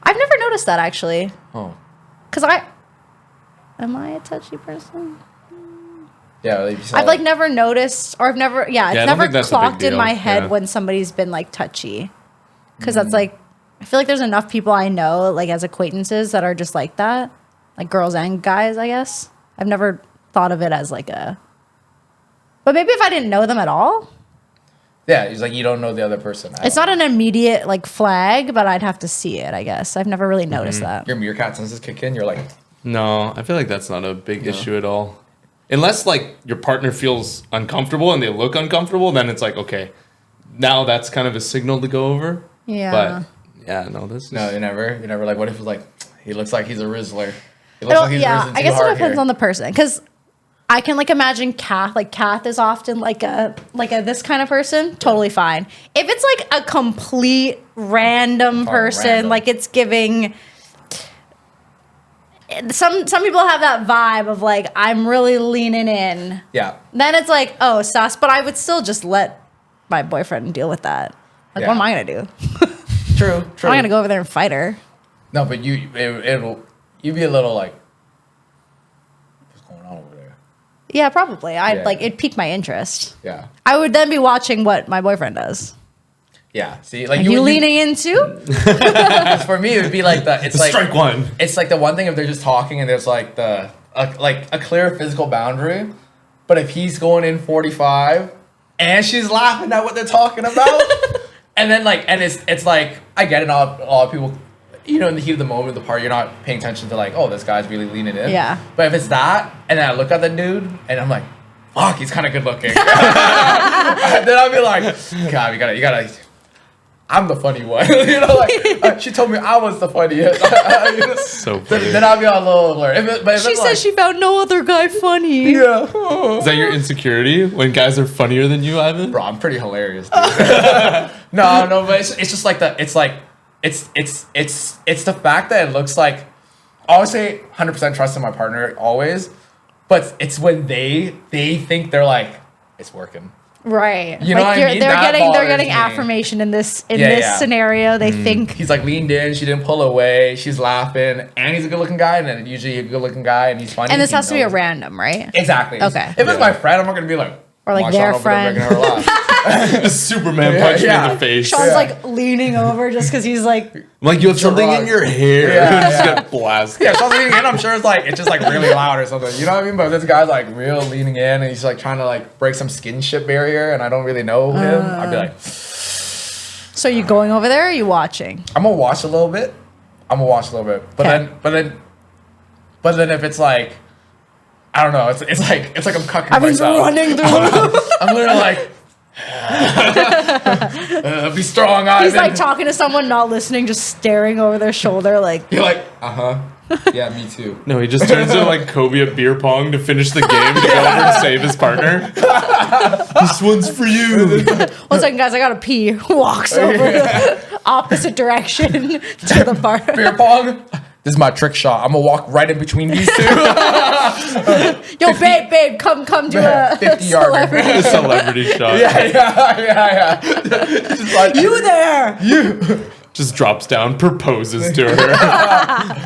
I've never noticed that actually. Oh, Cause am I a touchy person? yeah. Like, I've like never noticed, or I've never, I it's don't never think that's a big clocked in deal. my head Yeah. when somebody's been like touchy. Cause that's like, I feel like there's enough people I know, like as acquaintances, that are just like that, like girls and guys, I guess. I've never thought of it as like but maybe if I didn't know them at all, yeah, it's like you don't know the other person. it's not an immediate like flag, but I'd have to see it, I guess. I've never really noticed that. Your meerkat senses kick in. You're like, No, I feel like that's not a big issue at all. Unless like your partner feels uncomfortable and they look uncomfortable, then it's like, okay, now that's kind of a signal to go over. Yeah. But yeah, no, this is no, you never like. What if it's like he looks like he's a Rizzler? He I looks don't- like he's yeah, risen I too guess it hard depends here. on the person, because I can like imagine Kath. Like Kath is often like a this kind of person. Totally fine. If it's like a complete random person, random. like it's giving. Some people have that vibe of like I'm really leaning in. Yeah, Then it's like, oh, sus. But I would still just let my boyfriend deal with that. Like, Yeah. what am I gonna do? true. I'm not gonna go over there and fight her. No, but you'd be a little like, what's going on over there? Yeah, probably. I'd Yeah. like it'd pique my interest. Yeah, I would then be watching what my boyfriend does. yeah. See, like Are you leaning into? For me, it would be like it's like strike one. It's like the one thing if they're just talking and there's like a clear physical boundary, but if he's going in 45 and she's laughing at what they're talking about, and then like it's like I get it. A lot of people, you know, in the heat of the moment of the party, you're not paying attention to like, oh, this guy's really leaning in. Yeah. But if it's that, and then I look at the dude and I'm like, fuck, he's kind of good looking. Then I'll be like, God, you gotta. I'm the funny one, you know. Like she told me I was the funniest. You know? So funny. Then I'll be on a little alert. If She it's says she found no other guy funny. yeah. Is that your insecurity when guys are funnier than you, Ivan? Bro, I'm pretty hilarious. Dude. no, but it's just like it's the fact that it looks like I always say 100% trust in my partner always, but it's when they think they're like it's working. Right. You know what I mean? They're That getting bothers me. affirmation in this Yeah. scenario. They think He's like leaned in, she didn't pull away, she's laughing, and he's a good looking guy, and then usually a good looking guy, and he's funny. and this he has to be a knows. random, right? Exactly. Okay. If it's my friend, I'm not gonna be like Or like "Why their Sean over there friend." making her laugh?" The Superman Yeah, punch me yeah. in the face. Sean's Yeah. like leaning over just because he's like, Like you have something in Gerard. your hair. Yeah, Just yeah. get blasted. Yeah, Sean's leaning in. I'm sure it's just like really loud or something. You know what I mean? But this guy's like real leaning in, and he's like trying to like break some skinship barrier, and I don't really know him. I'd be like, so you going over there or are you watching? I'm gonna watch a little bit. But Okay. then if it's like, I don't know. It's like I'm cucking I was myself. running through. I'm literally like, be strong, Ivan. He's like talking to someone, not listening, just staring over their shoulder, like. You're like, yeah, me too. No, he just turns into like Kobe at beer pong to finish the game to go over and save his partner. This one's for you. 1 second, guys, I gotta pee. Walks over the opposite direction to the bar. Beer pong. This is my trick shot. I'm gonna walk right in between these two. Yo, babe, come do a 50-yard. celebrity. A celebrity shot. Yeah. Just like, You there? Just drops down, proposes to her.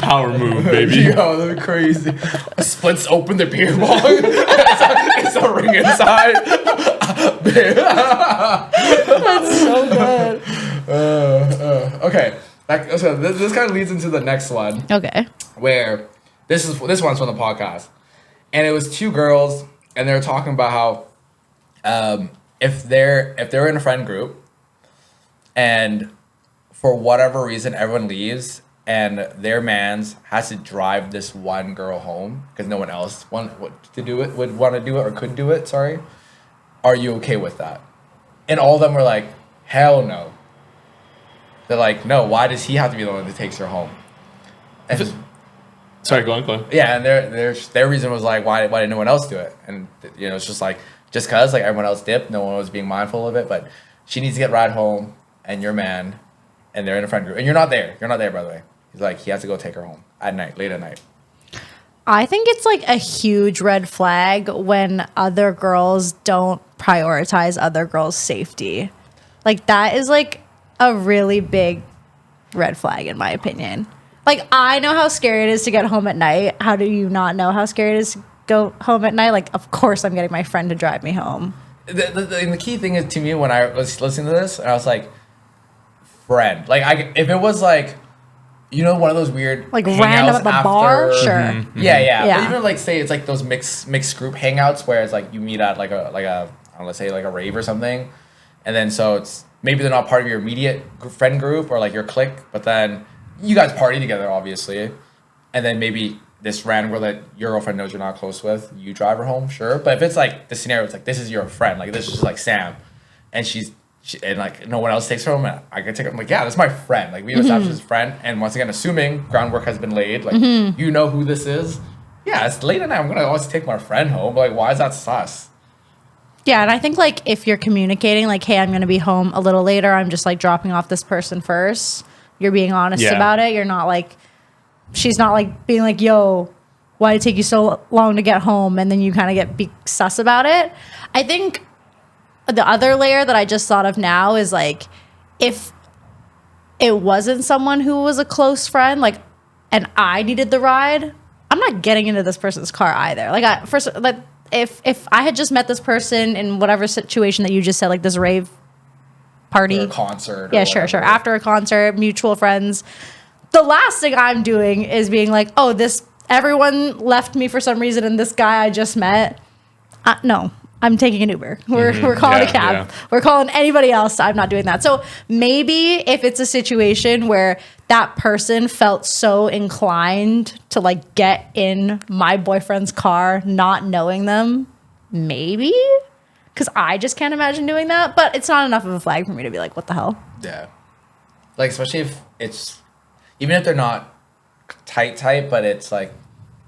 Power move, baby. Yo, that'd be crazy. Splits open the beer bong. it's a ring inside. That's so good. Okay. So this kind of leads into the next one, Okay. where this one's from the podcast, and it was two girls, and they were talking about how if they're in a friend group, and for whatever reason everyone leaves, and their mans has to drive this one girl home because no one else would want to do it or couldn't do it. Sorry, are you okay with that? And all of them were like, hell no. They're like, no, why does he have to be the one that takes her home? And, Sorry, go on. yeah, and their reason was like, why didn't no one else do it? And it's just like, just cause like everyone else dipped, no one was being mindful of it. But she needs to get ride home, and your man, and they're in a friend group, and you're not there. You're not there, by the way. He's like, he has to go take her home at night, late at night. I think it's like a huge red flag when other girls don't prioritize other girls' safety. Like that is like a really big red flag in my opinion. Like I know how scary it is to get home at night. How do you not know how scary it is to go home at night? Like of course I'm getting my friend to drive me home. The key thing is to me when I was listening to this, I was like, friend. Like if it was like, one of those weird like random at the bar, sure. Mm-hmm. Yeah. But even like say it's like those mixed group hangouts where it's like you meet at like a let's say like a rave or something, and then so it's maybe they're not part of your immediate friend group or like your clique, but then you guys party together obviously, and then maybe this random girl that your girlfriend knows you're not close with, you drive her home, sure. But if it's like the scenario, it's like this is your friend, like this is just like Sam, and and like no one else takes her home, and I can take her. I'm like, yeah, that's my friend. Like we established this friend, and once again, assuming groundwork has been laid, like you know who this is. Yeah, it's late at night. I'm gonna always take my friend home. Like, why is that sus? Yeah, and I think like if you're communicating like, hey, I'm gonna be home a little later. I'm just like dropping off this person first. You're being honest about it. You're not like, she's not like being like, yo, why did it take you so long to get home? And then you kind of be sus about it. I think the other layer that I just thought of now is like, if it wasn't someone who was a close friend, like, and I needed the ride, I'm not getting into this person's car either. Like, if I had just met this person in whatever situation that you just said, like this rave party, or a concert, yeah, sure. After a concert, mutual friends, the last thing I'm doing is being like, oh, everyone left me for some reason, and this guy I just met, no. I'm taking an Uber. We're calling a cab. Yeah. We're calling anybody else. I'm not doing that. So maybe if it's a situation where that person felt so inclined to like get in my boyfriend's car, not knowing them, maybe, because I just can't imagine doing that. But it's not enough of a flag for me to be like, what the hell? Yeah. Like, especially if it's, even if they're not tight, but it's like,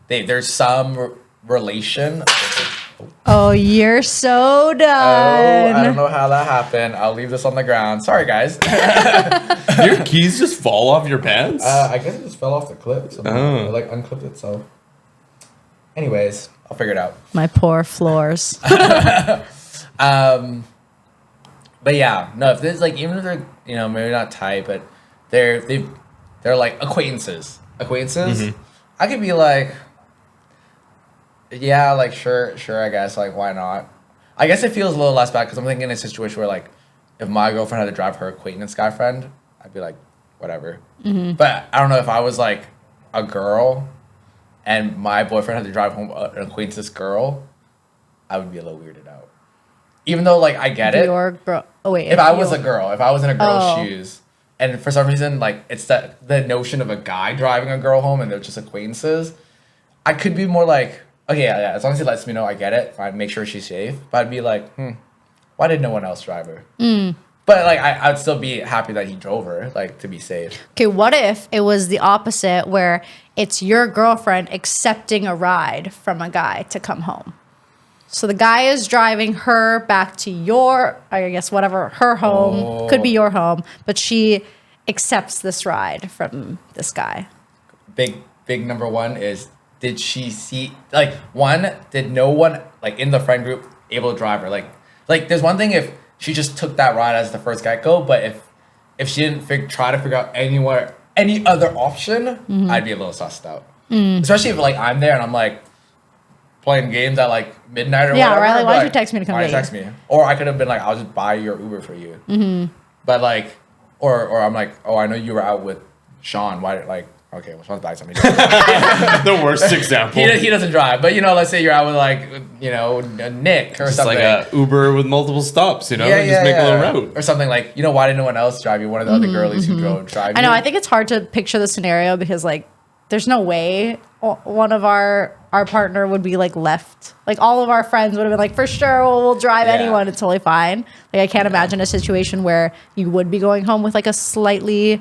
there's some relation. Oh, you're so done. Oh, I don't know how that happened. I'll leave this on the ground. Sorry, guys. Your keys just fall off your pants? I guess it just fell off the clip. So it like unclipped itself. Anyways, I'll figure it out. My poor floors. But yeah, no, if there's like, even if they're, maybe not tight, but they're like acquaintances. I could be like, yeah, like, sure, I guess, like, why not? I guess it feels a little less bad because I'm thinking in a situation where, like, if my girlfriend had to drive her acquaintance guy friend, I'd be like, whatever. Mm-hmm. But I don't know if I was, like, a girl and my boyfriend had to drive home an acquaintance girl, I would be a little weirded out. Even though, like, I get it. If I was a girl, if I was in a girl's shoes, and for some reason, like, it's the notion of a guy driving a girl home and they're just acquaintances, I could be more like, okay, yeah, as long as he lets me know I get it, I'd make sure she's safe. But I'd be like, why did no one else drive her? But, like, I'd still be happy that he drove her, like, to be safe. Okay, what if it was the opposite, where it's your girlfriend accepting a ride from a guy to come home? So the guy is driving her back to your, I guess, whatever, her home, could be your home, but she accepts this ride from this guy. Big number one is, did she see, like, did no one, like, in the friend group able to drive her? Like there's one thing if she just took that ride as the first get-go, but if she didn't try to figure out any other option, I'd be a little sussed out. Especially if, like, I'm there and I'm, like, playing games at, like, midnight or whatever. Yeah, right, like, why'd you text me to come get you? Text me? Or I could have been like, I'll just buy your Uber for you. But, like, or I'm like, oh, I know you were out with Sean. Why, like, okay, well, Sean's buying something. The worst example. He doesn't drive, but let's say you're out with like Nick or just something. Like a Uber with multiple stops, just make a little route or something. Like why did no one else drive you? One of the other girlies who drive you. I know. I think it's hard to picture the scenario because like there's no way one of our partner would be like left. Like all of our friends would have been like, for sure, we'll drive anyone. It's totally fine. Like I can't imagine a situation where you would be going home with like a slightly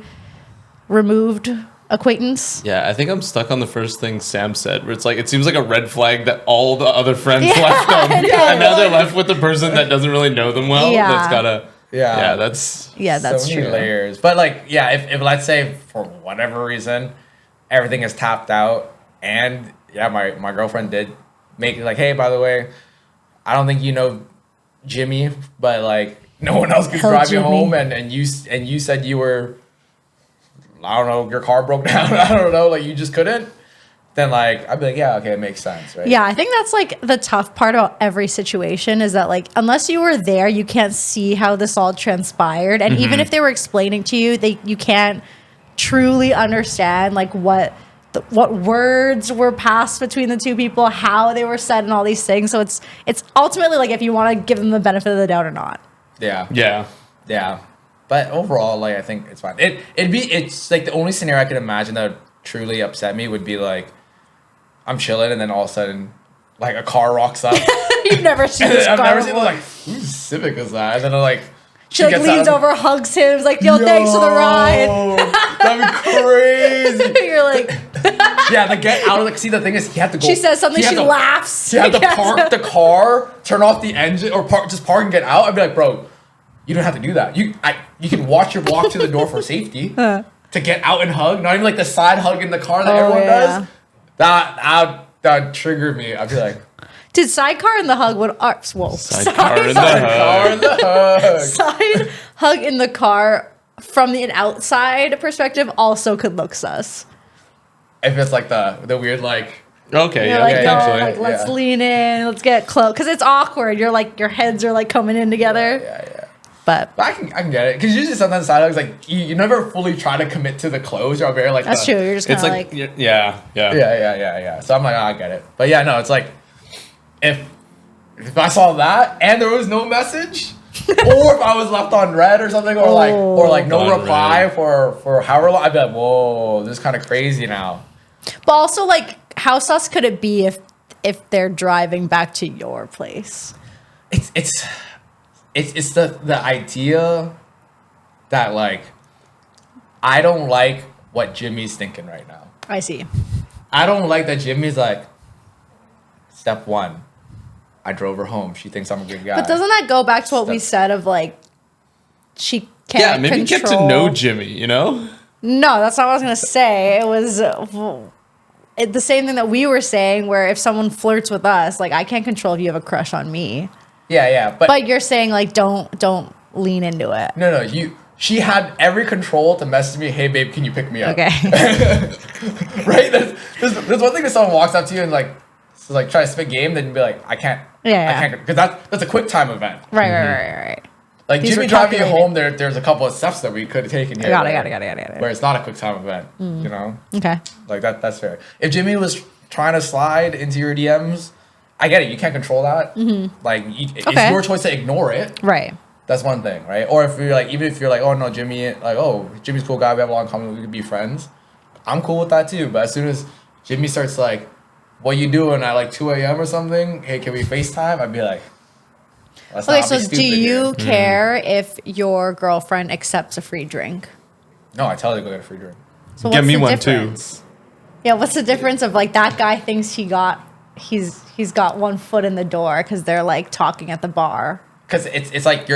removed acquaintance. Yeah, I think I'm stuck on the first thing Sam said, where it's like, it seems like a red flag that all the other friends left them. And now they're left with the person that doesn't really know them well. Yeah. That's gotta, that's so many true. layers. But like, if let's say for whatever reason, everything is tapped out, and my girlfriend did make it like, hey, by the way, I don't think you know Jimmy, but like no one else could drive you home, and you said you were, I don't know, your car broke down, I don't know, like you just couldn't, then like I'd be like, yeah, okay, it makes sense, right? Yeah, I think that's like the tough part about every situation is that like unless you were there, you can't see how this all transpired, and even if they were explaining to you, you can't truly understand like what words were passed between the two people, how they were said, and all these things. So it's ultimately like if you want to give them the benefit of the doubt or not. Yeah. But overall, like I think it's fine. It's like the only scenario I could imagine that would truly upset me would be like I'm chilling and then all of a sudden like a car rocks up. You've never seen this car. I've never seen it, like whose Civic is that? And then like she like leans over, hugs him, is like, yo, thanks for the ride. That'd be crazy. You're like, the get out of like, see, the thing is, you have to go. She says something, she laughs. You have to park the car, turn off the engine, or just park and get out. I'd be like, bro, you don't have to do that. You can watch your walk to the door for safety to get out and hug. Not even like the side hug in the car that everyone does. That triggered me. I'd be like, did sidecar in the hug would sidecar in the hug. Side hug in the car from an outside perspective also could look sus. If it's like the weird like okay, like, let's lean in, let's get close, because it's awkward. You're like your heads are like coming in together. Yeah. But I can get it, because usually sometimes side hugs like you never fully try to commit to the close. You're very like that's true. You're just kind of like yeah. So I'm like, I get it. But yeah, no, it's like if I saw that and there was no message, or if I was left on red or something, or like no reply for however long, I'd be like, whoa, this is kind of crazy now. But also, like, how sus could it be if they're driving back to your place? It's the idea that like I don't like what Jimmy's thinking right now. I see. I don't like that Jimmy's like, step one, I drove her home. She thinks I'm a good guy. But doesn't that go back to what we said of like she can't maybe control... get to know Jimmy, you know? No, that's not what I was gonna say. It was the same thing that we were saying, where if someone flirts with us, like I can't control if you have a crush on me. Yeah, but you're saying like don't lean into it. No, she had every control to message me, hey babe, can you pick me up? Okay. Right? There's one thing if someone walks up to you and like try to spit game, then you'd be like, I can't, because that's a quick time event. Right. Like These Jimmy driving you home, there's a couple of steps that we could have taken here. Got it. Where it's not a quick time event, you know? Okay. Like that's fair. If Jimmy was trying to slide into your DMs, I get it. You can't control that. Mm-hmm. Like it's your choice to ignore it. Right. That's one thing, right? Or if you're like, even if you're like, oh no, Jimmy, like, oh, Jimmy's a cool guy, we have a lot in common, we could be friends. I'm cool with that too. But as soon as Jimmy starts like, what you doing at like 2 a.m. or something? Hey, can we FaceTime? I'd be like, let's not be stupid do you here. care if your girlfriend accepts a free drink? No, I tell her to go get a free drink. So get me one difference? too. Yeah, what's the difference of like that guy thinks he's got one foot in the door because they're like talking at the bar? Because it's like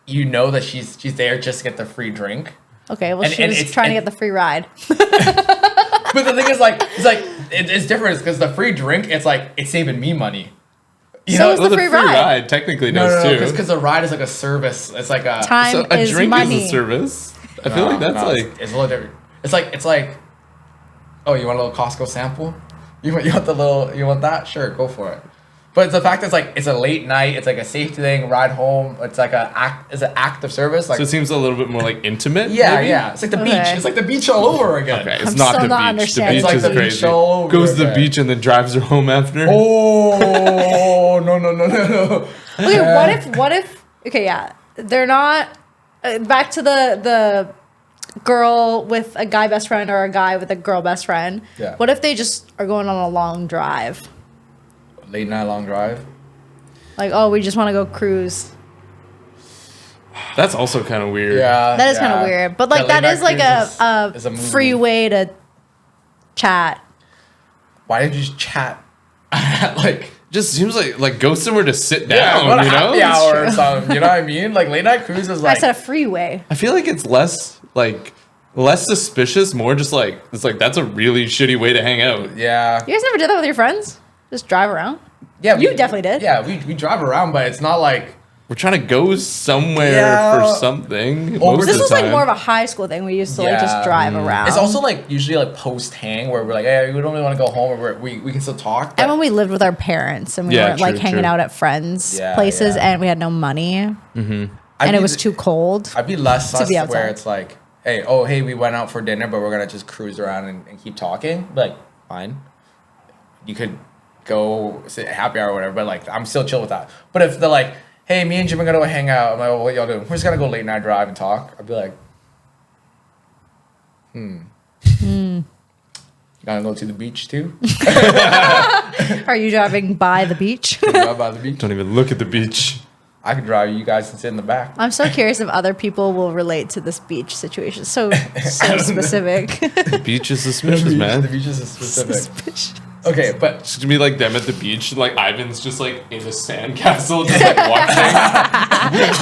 you know that she's there just to get the free drink. Okay, well, she was trying to get the free ride. But the thing is, it's different because the free drink, it's like, it's saving me money. So is the free ride. Technically does too. Because the ride is like a service. It's like a... Time is drink money. is a service. I feel like that's like... It's a little different. It's like, oh, you want a little Costco sample? You want that? Sure, go for it. But the fact is, like, it's a late night. It's like a safety thing. Ride home. It's like an act of service. Like, so it seems a little bit more like intimate. Yeah. It's like the beach. It's like the beach all over again. Okay, it's not the beach. The beach is crazy. Goes to the beach and then drives her home after. Oh no. Okay, what if? Okay, yeah, they're not. Back to the girl with a guy best friend or a guy with a girl best friend. Yeah. What if they just are going on a long drive? Late night long drive. Like, oh, we just want to go cruise. That's also kind of weird. Yeah. That is kind of weird. But like Yeah, that is like is a a movie. free way to chat. Why did you just chat? Like, Just seems like go somewhere to sit yeah, down, what a you know? happy hour or true. something. You know what I mean? Like late night cruise is I like. said a freeway. I feel like it's less suspicious, more just like it's like that's a really shitty way to hang out. Yeah. You guys never did that with your friends? Just drive around? Yeah. You definitely did. Yeah, we drive around, but it's not like. We're trying to go somewhere Yeah. for something. Or most This of the was like time. more of a high school thing. We used to like just Yeah. drive around. It's also like usually like post hang where we're like, hey, we don't really want to go home, or we can still talk. and when we lived with our parents and we Yeah, weren't like true, hanging true. out at friends' Yeah, places yeah. and we had no money I'd and be it was the- too cold. I'd be less sus be where outside. it's like, hey, we went out for dinner, but we're gonna just cruise around and keep talking. Like, fine. You could go sit happy hour or whatever, but like I'm still chill with that. But if they're like, hey, me and Jim are gonna go hang out, I'm like, well, what y'all doing? We're just gonna go late night drive and talk. I'd be like, Gonna go to the beach too? Are you driving by the beach? Drive by the beach. Don't even look at the beach. I could drive you guys and sit in the back. I'm so curious if other people will relate to this beach situation. So specific. The beach is suspicious, The man. beach is specific. Suspicious. Okay, but It's gonna be like them at the beach, like Ivan's just like in a sandcastle, just like watching. There's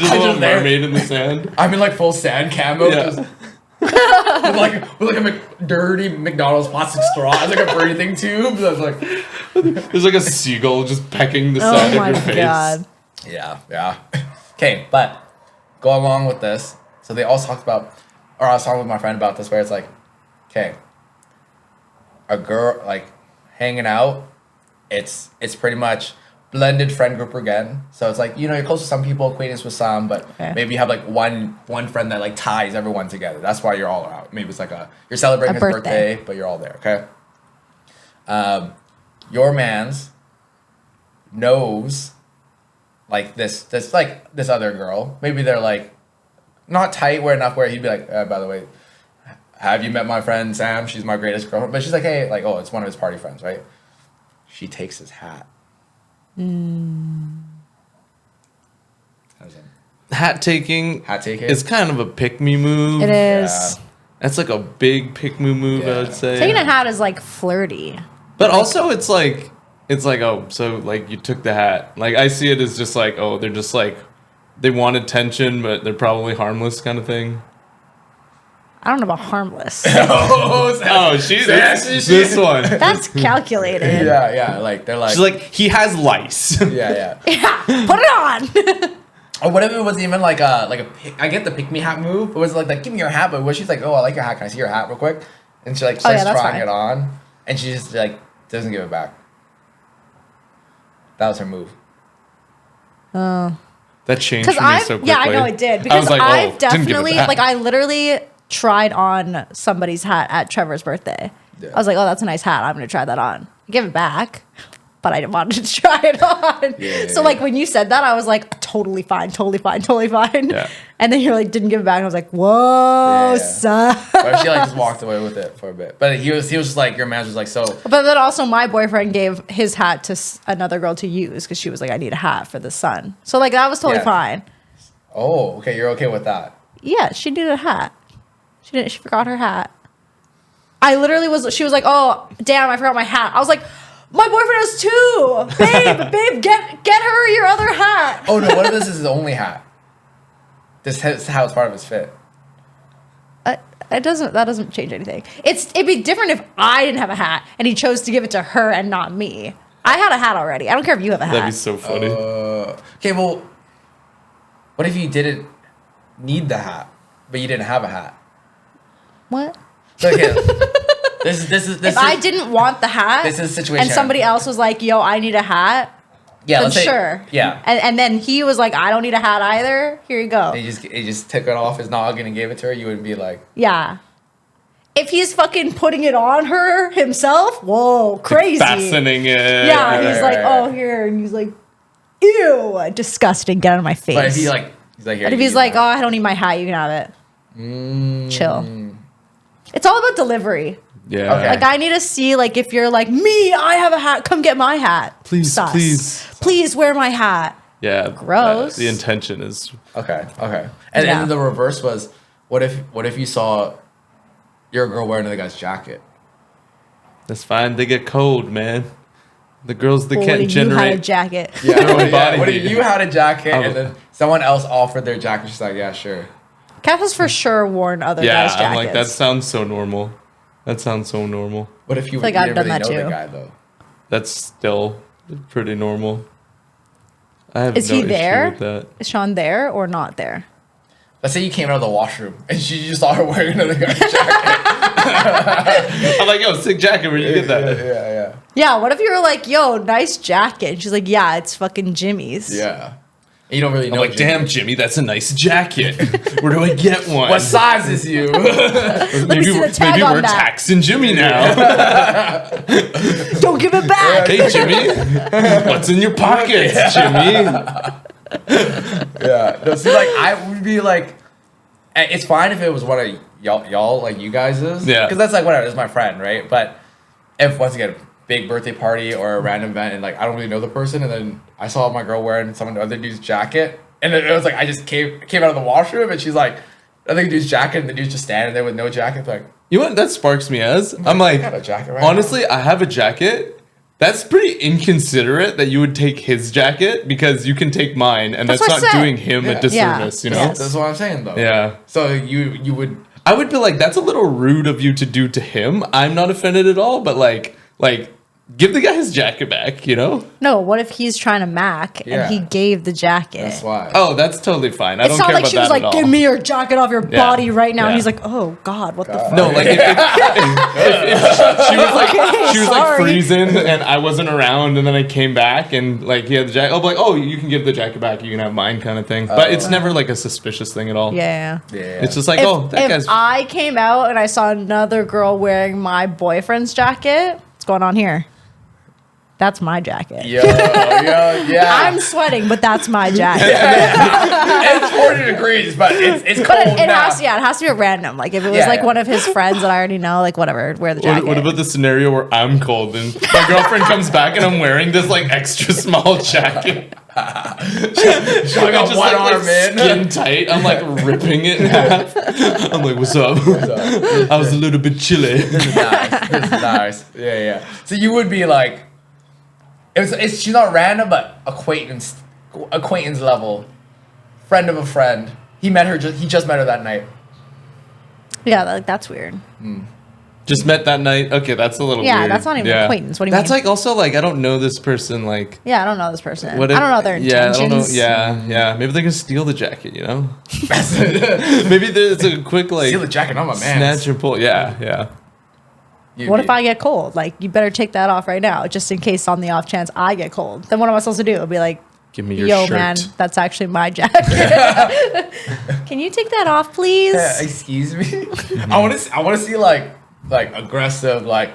just a little just there. mermaid in the sand. I'm in like full sand camo, Yeah. just with like a dirty McDonald's plastic straw as like a breathing tube. I was like, There's like a seagull just pecking the Oh side my of your face. god. yeah. Okay, but go along with this. So they also talked about, or I was talking with my friend about this, where it's like, okay, a girl like hanging out, it's pretty much blended friend group again. So it's like, you know, you're close to some people, acquaintance with some, but Okay. maybe you have like one friend that like ties everyone together. That's why you're all out. Maybe it's like you're celebrating A his birthday. birthday, but you're all there. Okay. Your man's knows like this other girl. Maybe they're like not tight where enough where he'd be like, by the way, have you met my friend Sam? She's my greatest girlfriend. But she's like, hey, like, oh, it's one of his party friends, right? She takes his hat. How's that? Hat taking Hat taking? is kind of a pick me move. It is. Yeah. That's like a big pick me move, I Yeah. would say. Taking a hat is like flirty. But also it's like oh, so like you took the hat. Like I see it as just like, oh, they're just like they want attention, but they're probably harmless kind of thing. I don't know about harmless. Oh, this one. That's calculated. yeah, like they're like, She's like, he has lice. yeah. Yeah, put it on. Or what if it was even like a I get the pick me hat move, but it was like give me your hat, but what she's like, oh, I like your hat, can I see your hat real quick? And she like starts that's trying fine. it on, and she just like doesn't give it back. That was her move. That changed Because for me I've so quickly. yeah, I know it did. I Because was like, I've oh, didn't give it definitely back. like I literally tried on somebody's hat at Trevor's birthday. Yeah. I was like, oh, that's a nice hat. I'm gonna try that on. Give it back. But I didn't want to try it on. Yeah, so like when you said that, I was like, totally fine. Yeah. And then you're like, didn't give it back. And I was like, whoa, Yeah. son. But she like just walked away with it for a bit. But he was just like, your man was like, so But then also my boyfriend gave his hat to another girl to use because she was like, I need a hat for the sun. So like that was totally Yeah. fine. oh, okay, you're okay with that. Yeah, she needed a hat. She forgot her hat. I literally she was like, oh, damn, I forgot my hat. I was like, my boyfriend has two. Babe, get her your other hat. Oh no, what if this is his only hat? This is how it's part of his fit. That doesn't change anything. It'd be different if I didn't have a hat and he chose to give it to her and not me. I had a hat already. I don't care if you have a hat. That'd be so funny. Okay, well, what if you didn't need the hat, but you didn't have a hat? What? So, okay, this is If I didn't want the hat, this is a situation. and somebody else was like, "Yo, I need a hat," yeah, then let's say, sure. yeah. And then he was like, "I don't need a hat either. Here you go." He just took it off his noggin and gave it to her. You wouldn't be like, Yeah. If he's fucking putting it on her himself, whoa, crazy. Fastening it. Yeah, he's like, right. "Oh, here," and he's like, "Ew, disgusting. Get out of my face." but if he's like, here. But if you he's use like, that. "Oh, I don't need my hat. You can have it." Chill. It's all about delivery. Yeah. Okay. Like, I need to see, like, if you're like, me, I have a hat, come get my hat. Please, Sus. please. Please wear my hat. Yeah. Gross. The intention is. Okay. And the reverse was, what if you saw your girl wearing another guy's jacket? That's fine. They get cold, man. The girls that Well, can't what if you had a generate. jacket? Yeah. Their own body What if heat. you had a jacket Oh. and then someone else offered their jacket? She's like, yeah, sure. Kat has for sure worn other Yeah, guys' jackets. I'm like, that sounds so normal. That sounds so normal. What if you like didn't I've done really that know too. the guy though? That's still pretty normal. I have Is no he issue there? with that. Is Sean there or not there? Let's say you came out of the washroom and you saw her wearing another guy's jacket. I'm like, yo, sick jacket. Where you get that? Yeah. Yeah, what if you were like, yo, nice jacket? And she's like, yeah, it's fucking Jimmy's. Yeah. And you don't really I'm know. like, damn, Jimmy, that's a nice jacket. Where do I get one? What size is you? me see the tag maybe on we're that. taxing Jimmy now. Don't give it back. Hey, Jimmy, what's in your pockets, Jimmy? Yeah. No, see, like I would be like, it's fine if it was one of y'all like you guys is. Yeah. Because that's like whatever. It's my friend, right? But if once again, big birthday party or a random event, and like I don't really know the person, and then I saw my girl wearing some other dude's jacket, and it was like I just came out of the washroom, and she's like, other dude's jacket, and the dude's just standing there with no jacket, like. You know what that sparks me as? I'm like, I got a jacket right honestly, I have a jacket. That's pretty inconsiderate that you would take his jacket because you can take mine, and That's that's what not I said. doing him Yeah. a disservice, you know? Yes. That's what I'm saying though. Yeah. So you would. I would be like, that's a little rude of you to do to him. I'm not offended at all, but like, give the guy his jacket back, you know? No, what if he's trying to mac Yeah. and he gave the jacket? That's why. Oh, that's totally fine. I It's don't not care like about she was that like, at all. give me your jacket off your Yeah. body right now. Yeah. And he's like, oh, God, what the fuck? No, like if she was like she was like Sorry. freezing and I wasn't around and then I came back and like he had the jacket. I'll be like, oh, you can give the jacket back. You can have mine, kind of thing. But it's never like a suspicious thing at all. Yeah. Yeah. It's just like, oh, that If guy's. I came out and I saw another girl wearing my boyfriend's jacket, what's going on here? That's my jacket. yeah. I'm sweating, but that's my jacket. It's 40 degrees, but it's But cold it now. has to be a random. Like if it was Yeah, like yeah. one of his friends that I already know, like whatever, wear the jacket. What about the scenario where I'm cold and my girlfriend comes back and I'm wearing this like extra small jacket? She's like, Just one like arm in. skin tight. I'm like ripping it in half. I'm like, what's up? I was a little bit chilly. Nice. Yeah. So you would be like, she's not random, but acquaintance level, friend of a friend. He just met her that night. Yeah, like that's weird. Just met that night. Okay, that's a little Yeah, weird. that's not even acquaintance. What do you That's mean? like also like I don't know this person. Like Yeah, I don't know this person. what I if- don't know their intentions. Yeah, I don't know. Yeah. Maybe they're gonna steal the jacket. You know. Maybe there's a quick like Steal the jacket, I'm a man. snatch and pull. Yeah. What if I get cold? Like, you better take that off right now, just in case on the off chance I get cold. Then what am I supposed to do? I'll be like, Give me your yo, shirt. man, that's actually my jacket. Can you take that off, please? Excuse me. I want to see like aggressive like.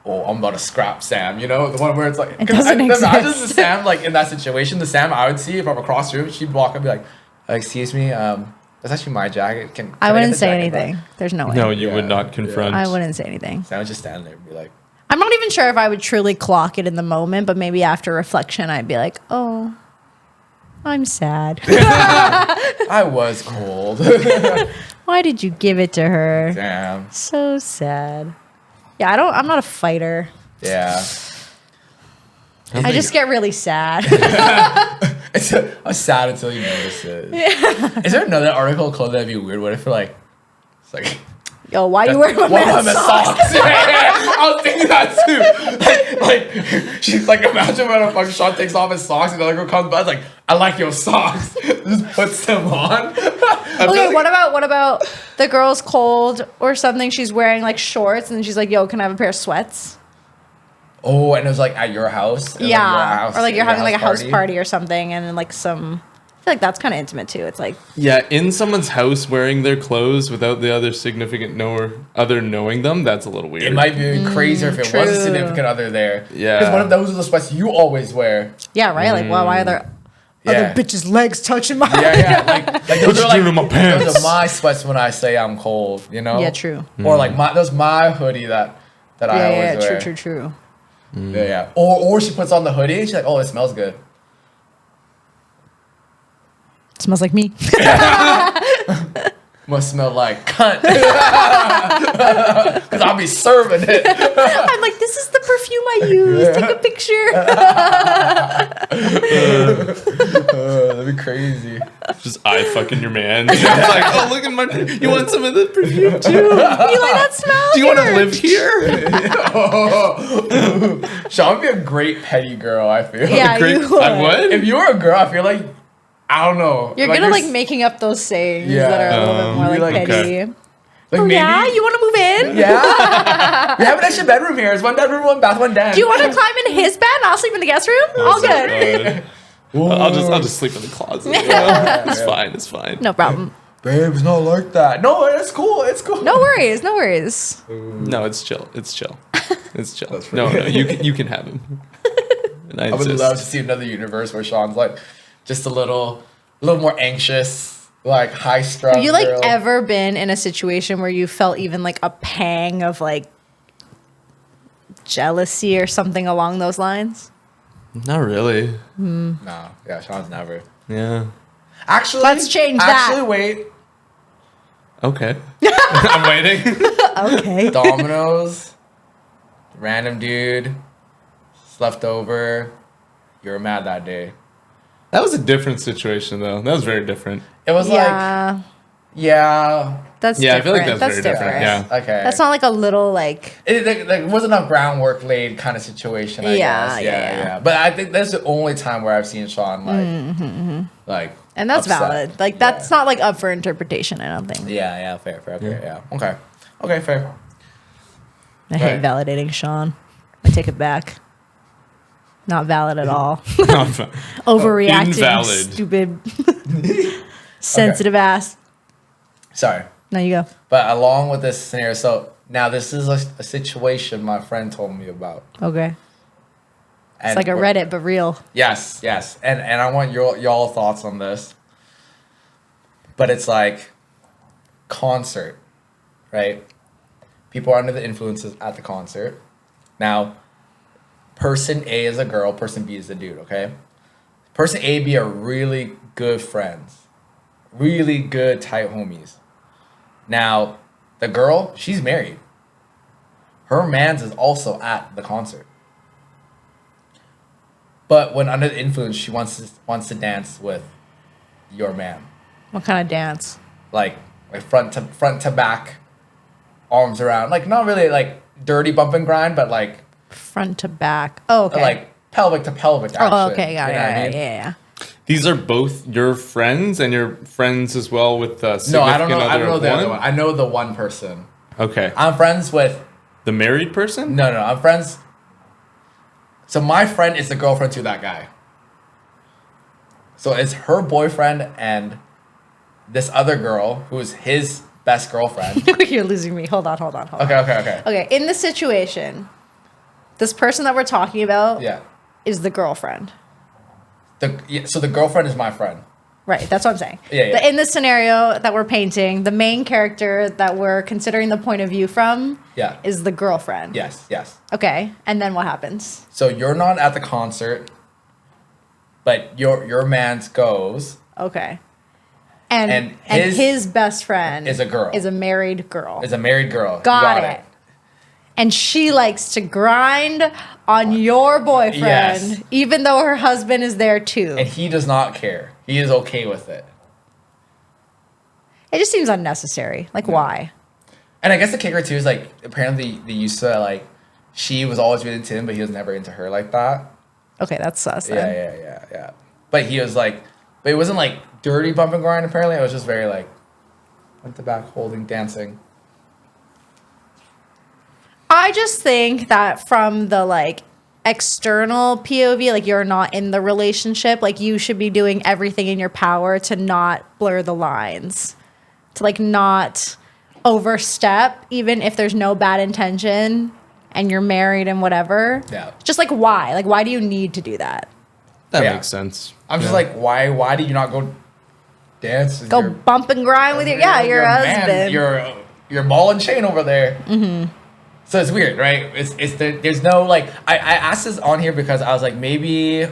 Oh, I'm about to scrap Sam. You know the one where it's like. It doesn't Imagine the exist. Sam like in that situation. The Sam I would see if I'm across the room. She'd walk up and be like, "Excuse me, that's actually my jacket. Can I get wouldn't the say jacket anything. back?" There's no way. No, you Yeah, would not yeah. confront. I wouldn't say anything. Sam would just stand there and be like, I'm not even sure if I would truly clock it in the moment, but maybe after reflection, I'd be like, oh, I'm sad. "I was cold." Why did you give it to her? Damn. So sad. Yeah, I'm not a fighter. Yeah. I just get really sad. I'm sad until you notice it. Yeah. Is there another article of clothing that'd be weird? What if like, it's like. Yo, why you wearing my One of man's them socks? socks. I was thinking that too. Like she's like, imagine when a fucking Sean takes off his socks and the other girl comes by, it's like, I like your socks. Just puts them on. Okay, what about the girl's cold or something? She's wearing like shorts and she's like, yo, can I have a pair of sweats? Oh, and it was like at your house. It was Yeah. like your house, Or like you're your having like a house party or something and then like some. I feel like that's kind of intimate too. It's like, Yeah, in someone's house wearing their clothes without the other significant other knowing them, that's a little weird. It might be crazier if it was a true. significant other there. Yeah. Because one of those are the sweats you always wear. yeah, right? Like, why are there other bitch's legs touching my. Yeah. Like those are like doing in my pants? those are my sweats when I say I'm cold. You know. Yeah, true. Or like my hoodie that I always wear. True. Yeah. Or she puts on the hoodie and she's like, oh, it smells good. It smells like me. Must smell like cunt. Because I'll be serving it. I'm like, this is the perfume I use. Take a picture. That'd be crazy. Just eye fucking your man. It's like, oh, look at my. You want some of the perfume too? You like that smell? Do you want to live here? Sean would be a great petty girl, I feel. Yeah, Great, you would. I would. If you were a girl, I feel like, I don't know. You're good at like making up those sayings that are a little bit more You're like like, petty. Like Oh maybe, yeah, you want to move in? Yeah. We have an extra bedroom here. It's 1 bedroom, 1 bath, 1 den. Do you want to climb in his bed? I'll sleep in the guest room. All good. I'll just sleep in the closet. It's fine. It's fine. No problem. Babe, it's not like that. No, it's cool. It's cool. No worries. No worries. No, it's chill. It's chill. It's chill. That's No, pretty you can have him. And I I would insist. love to see another universe where Sean's like just a little more anxious, like high strung. Have you like girl. ever been in a situation where you felt even like a pang of like jealousy or something along those lines? Not really. No, yeah, Sean's never. Yeah. Actually, Let's change that. Actually, wait. Okay. I'm waiting. Okay. Domino's, random dude, slept over. You were mad that day. That was a different situation, though. That was very different. It was Yeah. yeah. That's Yeah, I different. feel like that's That's very different. different. Yeah. Okay. That's not like a little like It wasn't a groundwork laid kind of situation. I Yeah, guess. yeah. But I think that's the only time where I've seen Sean like and that's upset. valid. Like that's not like up for interpretation, I don't think. Yeah, fair, yeah. Okay, fair. I hate Right. validating Sean. I take it back. Not valid at all. Not fun. Overreacting. Invalid. Stupid. Sensitive ass. Sorry. Now you go. But along with this scenario, so now this is a situation my friend told me about. Okay. And It's like a Reddit, but real. Yes. And I want y'all thoughts on this. But it's like concert, right? People are under the influences at the concert. Now, person A is a girl, person B is a dude, okay? Person A, B are really good friends. Really good, tight homies. Now, the girl, she's married. Her man's is also at the concert. But when under the influence, she wants to dance with your man. What kind of dance? Like front to back, arms around. Like not really like dirty bump and grind, but like Front to back. Oh, okay. like pelvic to pelvic action. Oh, okay. Got it. You know what I Yeah, mean? yeah. These are both your friends, and your friends as well with the No, significant I don't know. I other don't know of the other one? one. I know the one person. Okay. I'm friends with. The married person? No. I'm friends. So my friend is the girlfriend to that guy. So it's her boyfriend and this other girl who's his best girlfriend. You're losing me. Hold on. Okay. Okay, in this situation, this person that we're talking about Yeah. is the girlfriend. So the girlfriend is my friend. Right, that's what I'm saying. Yeah. In this scenario that we're painting, the main character that we're considering the point of view from Yeah. is the girlfriend. Yes. Okay, and then what happens? So you're not at the concert, but your man's goes Okay. And And his best friend is a girl. Is a married girl. is a married girl. You Got it. And she likes to grind on your boyfriend, Yes. even though her husband is there too. And he does not care. He is okay with it. It just seems unnecessary. Like, why? And I guess the kicker too is like apparently they used to like she was always really into him, but he was never into her like that. Okay, that's sus then. Yeah. But he was like, but it wasn't like dirty bump and grind. Apparently, it was just very like went to back, holding, dancing. I just think that from the like external POV, like you're not in the relationship, like you should be doing everything in your power to not blur the lines, to like not overstep, even if there's no bad intention and you're married and whatever. Yeah. Just like why? Like why do you need to do that? That Yeah. makes sense. I'm just like, why do you not go dance? with Go your- bump and grind with your your husband. Man, your ball and chain over there. Mm-hmm. So it's weird, right? There's no like. I asked this on here because I was like, maybe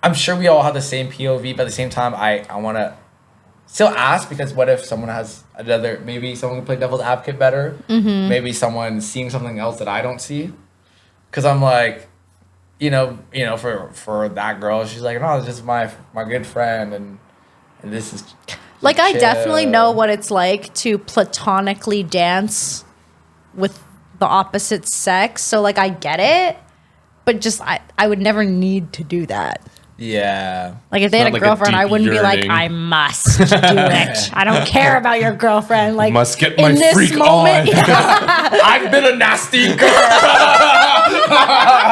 I'm sure we all have the same POV, but at the same time, I want to still ask, because what if someone has another? Maybe someone can play devil's advocate better. Mm-hmm. Maybe someone's seeing something else that I don't see. Because I'm like, you know, for that girl, she's like, no, it's just my good friend, and this is Like, I chill. definitely know what it's like to platonically dance with the opposite sex. So, like, I get it. But just, I would never need to do that. Yeah. Like, if they had not a like a girlfriend, I deep wouldn't be like, yearning. I must do it. I don't care about your girlfriend. Like, Must get my in this freak moment, on. I've been a nasty girl.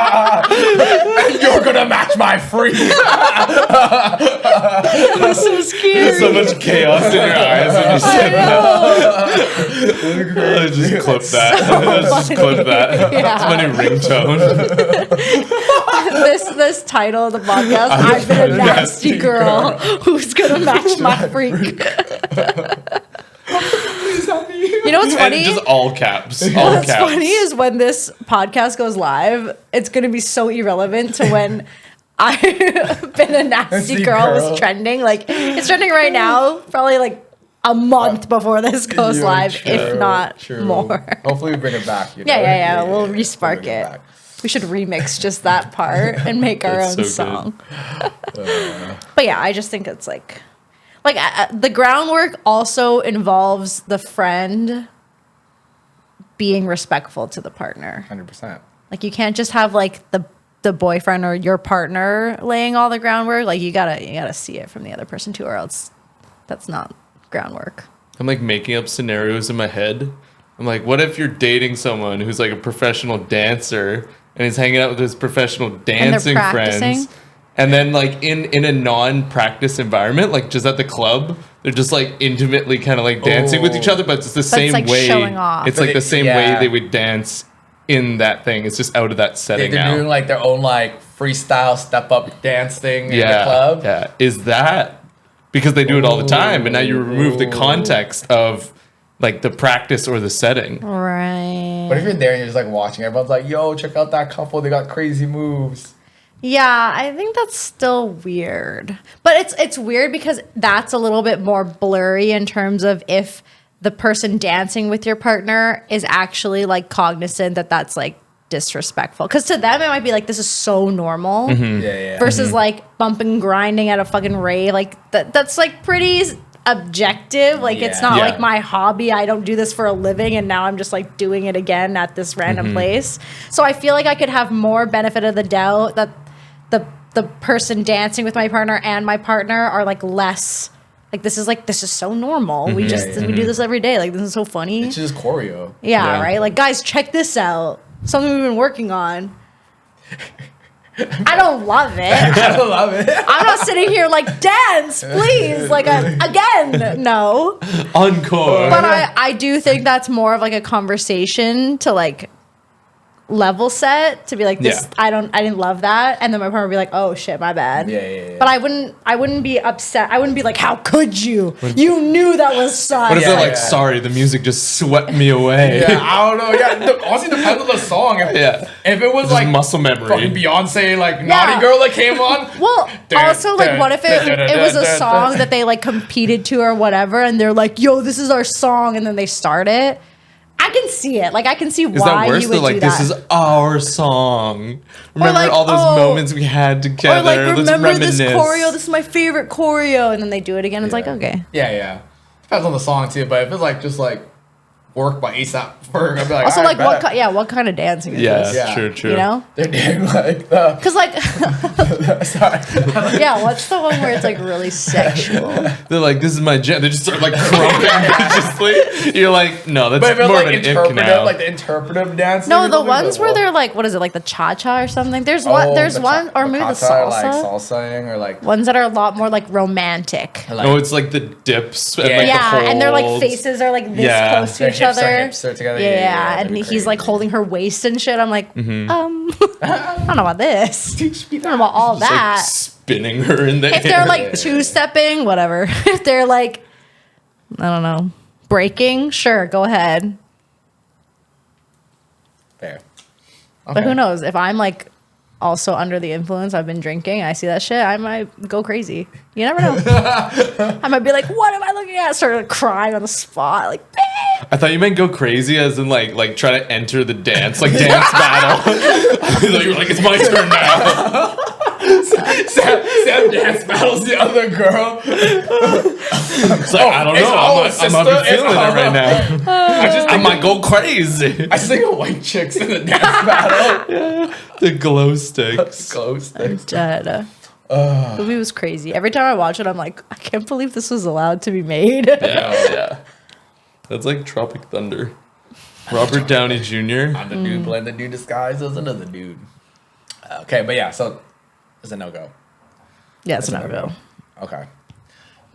And you're gonna match my freak. That's so scary. So much chaos in your eyes when you said that. Just clip that. Just clip that. Yeah. That's my new ringtone. this title of the podcast, I've been a nasty girl who's gonna match my freak. You know what's funny? And just all caps. All What's caps. funny is when this podcast goes live, it's gonna be so irrelevant to when I've been a nasty girl was trending. Like, it's trending right now, probably like a month before this goes live, if not more. Hopefully we bring it back. You know? Yeah. We'll respark bring it. back. We should remix just that part and make our own That's so song. But yeah, I just think it's like the groundwork also involves the friend being respectful to the partner. 100%. Like, you can't just have like the boyfriend or your partner laying all the groundwork. Like, you gotta see it from the other person too, or else that's not groundwork. I'm like making up scenarios in my head. I'm like, what if you're dating someone who's like a professional dancer and he's hanging out with his professional dancing practicing? friends? And then like in a non-practice environment, like just at the club, they're just like intimately kind of like dancing with each other, but it's the same like way. showing off. It's But like the same yeah. way they would dance in that thing. It's just out of that setting They're now. doing like their own like freestyle step up dance thing in the Yeah, club. yeah. Is that because they do it all the time, and now you remove the context of like the practice or the setting? Right. But if you're there and you're just like watching, everyone's like, yo, check out that couple. They got crazy moves. Yeah, I think that's still weird. But it's weird because that's a little bit more blurry in terms of if the person dancing with your partner is actually like cognizant that that's like disrespectful. Because to them, it might be like, this is so normal. Yeah. Versus like bumping and grinding at a fucking rave. Like, that's like pretty objective. Like, it's Yeah. not Yeah. like my hobby. I don't do this for a living, and now I'm just like doing it again at this random place. So I feel like I could have more benefit of the doubt that the person dancing with my partner and my partner are like less like, this is so normal. We just we do this every day. Like, this is so funny. It's just choreo. Yeah, Yeah. right? Like, guys, check this out. Something we've been working on. I don't love it. I love it. I'm not sitting here like, dance, please. Like, again, no. Encore. But I do think that's more of like a conversation to like level set, to be like, this, Yeah. I didn't love that. And then my partner would be like, oh shit, my bad. Yeah. But I wouldn't be upset. I wouldn't be like, how could you? You knew that was such. What if Yeah, they're like, yeah. sorry, the music just swept me away? Yeah, I don't know. Yeah, honestly, depends on the song. Yeah. If it was Just like muscle memory. fucking Beyonce, like Naughty Girl that came on. Well, also, like, what if it was a song that they like competed to or whatever, and they're like, yo, this is our song, and then they start it? I can see it. Like, I can see Is why that worse? you They're would like, do that. this is our song. Remember like, all those oh, moments we had together. Or like, Let's remember reminisce. this choreo? This is my favorite choreo. And then they do it again. It's like, Yeah. okay. Yeah. Depends on the song too, but if it's like just like Work by ASAP Ferg, I'd be like, Also, alright, like, bet. what kind of dancing is Yeah, this? Yeah. true. You know? They're doing like the. Because, like, Sorry. yeah, what's the one where it's like really sexual? They're like, this is my jam. They just start like crumping viciously. You're like, no, that's But if it's more like of an ick interpretive, now. like the interpretive dance. No, the ones where they're like, what is it, like the cha-cha or something? There's one, or maybe the salsa. like salsaing or like. Ones that are a lot more like romantic. No, it's like the dips and Yeah. like the Yeah, and their like holds. faces are like this Yeah. close to Their each hips other. hips are together. Yeah, that'd and be he's crazy. like holding her waist and shit. I'm like, I don't know about this. I don't know about all Just, like, that. spinning her in the air. If they're like two-stepping, whatever. If they're like, I don't know, breaking, sure, go ahead. Fair. But who knows? If I'm like also under the influence, I've been drinking, I see that shit, I might go crazy. You never know. I might be like, what am I looking at? Start like crying on the spot, like. I thought you meant go crazy as in like try to enter the dance, like dance battle. You were like, it's my turn now. Sam dance battles the other girl. It's like, I don't know. I'm not feeling it right now. I might go crazy. I just think of white chicks in the dance battle. Yeah. The glow sticks. Glow sticks. The movie was crazy. Every time I watch it, I'm like, I can't believe this was allowed to be made. Yeah. That's like Tropic Thunder. Robert Downey Jr. I'm the dude playing the dude disguised as another dude. Okay, but yeah, so it's a no-go. Yeah, it's a no-go.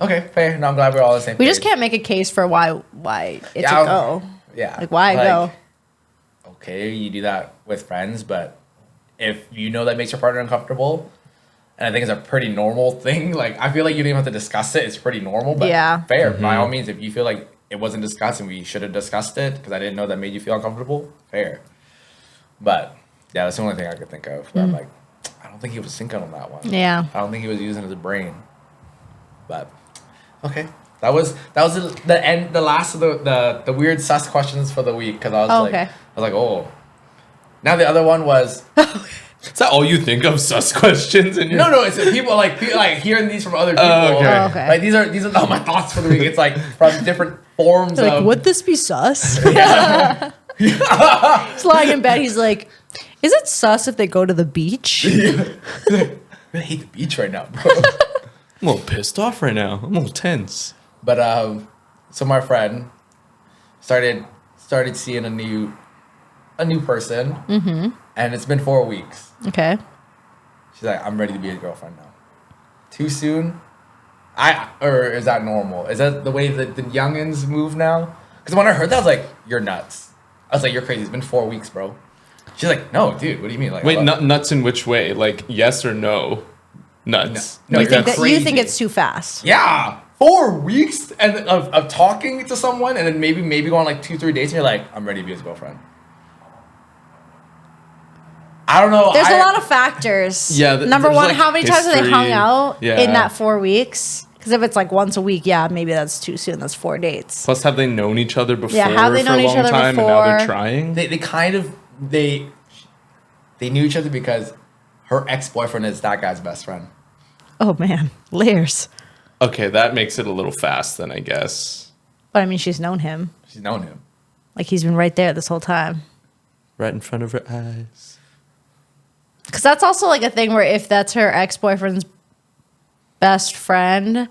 Okay, fair. No, I'm glad we're all the same. We just can't make a case for why it's a go. Yeah. Like, why go? Okay, you do that with friends, but if you know that makes your partner uncomfortable, and I think it's a pretty normal thing, like, I feel like you don't even have to discuss it. It's pretty normal, but fair. By all means, if you feel like it wasn't discussed and we should have discussed it because I didn't know that made you feel uncomfortable, fair. But, yeah, that's the only thing I could think of where I'm like, I don't think he was thinking on that one. Yeah. I don't think he was using his brain. But okay, that was the end. The last of the weird sus questions for the week because I was like, oh. Now the other one was. Is that all you think of, sus questions? No, it's people like hearing these from other people. Okay. Like these are not my thoughts for the week. It's like from different forms. Like, of... would this be sus? He's lying in bed. He's like, is it sus if they go to the beach? I hate the beach right now, bro. I'm a little pissed off right now. I'm a little tense. But so my friend started seeing a new person, and it's been 4 weeks. Okay. She's like, I'm ready to be his girlfriend now. Too soon? Or is that normal? Is that the way that the youngins move now? Because when I heard that, I was like, you're nuts. I was like, you're crazy. It's been 4 weeks, bro. She's like, no, dude. What do you mean? Like, wait, nuts in which way? Like, yes or no? Nuts. No, you think it's too fast? Yeah. 4 weeks and of talking to someone and then maybe going like 2-3 days and you're like, I'm ready to be his girlfriend. I don't know. There's a lot of factors. Yeah. Number one, like how many times have they hung out in that 4 weeks? Because if it's like once a week, yeah, maybe that's too soon. That's 4 dates. Plus, have they known each other before have they known for a each long other time before? and now they're trying? They kind of they knew each other because her ex-boyfriend is that guy's best friend. Oh man, layers. Okay, that makes it a little fast then, I guess. But I mean, she's known him. She's known him. Like he's been right there this whole time. Right in front of her eyes. Because that's also like a thing where if that's her ex-boyfriend's best friend,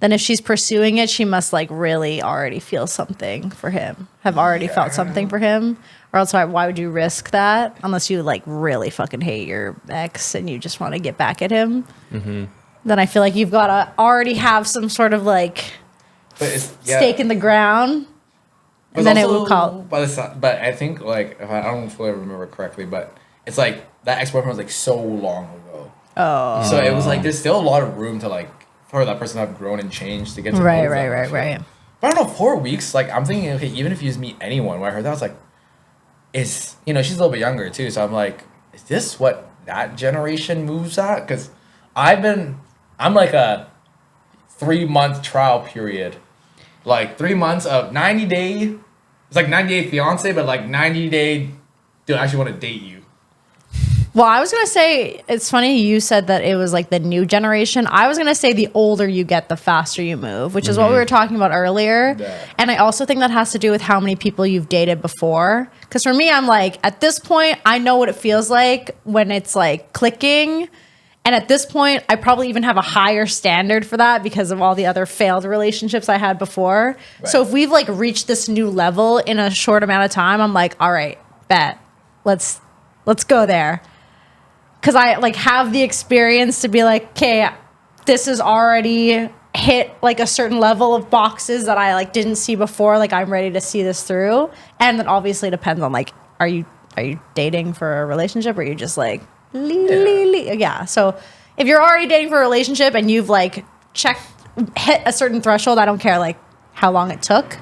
then if she's pursuing it, she must like really already feel something for him. Have already felt something for him. Or else why would you risk that? Unless you like really fucking hate your ex and you just want to get back at him. Mm-hmm. Then I feel like you've got to already have some sort of like stake in the ground. And then it will call. But I think like, if I don't fully remember correctly, but it's like that ex-boyfriend was like so long ago. Oh. So it was like there's still a lot of room to like for that person to have grown and changed to get to right. But I don't know, 4 weeks. Like I'm thinking, okay, even if you just meet anyone, when I heard that, I was like, she's a little bit younger too. So I'm like, is this what that generation moves at? Because I'm like a 3-month trial period, like 3 months of 90 day. It's like 90 day fiance, but like 90 day. Dude, I actually want to date you. Well, I was going to say, it's funny you said that it was like the new generation. I was going to say the older you get, the faster you move, which is what we were talking about earlier. Yeah. And I also think that has to do with how many people you've dated before. Because for me, I'm like, at this point, I know what it feels like when it's like clicking. And at this point, I probably even have a higher standard for that because of all the other failed relationships I had before. Right. So if we've like reached this new level in a short amount of time, I'm like, all right, bet. Let's go there. Because I like have the experience to be like, okay, this has already hit like a certain level of boxes that I like didn't see before. Like I'm ready to see this through. And then obviously it depends on like, are you dating for a relationship or are you just like, yeah. So if you're already dating for a relationship and you've like hit a certain threshold, I don't care like how long it took.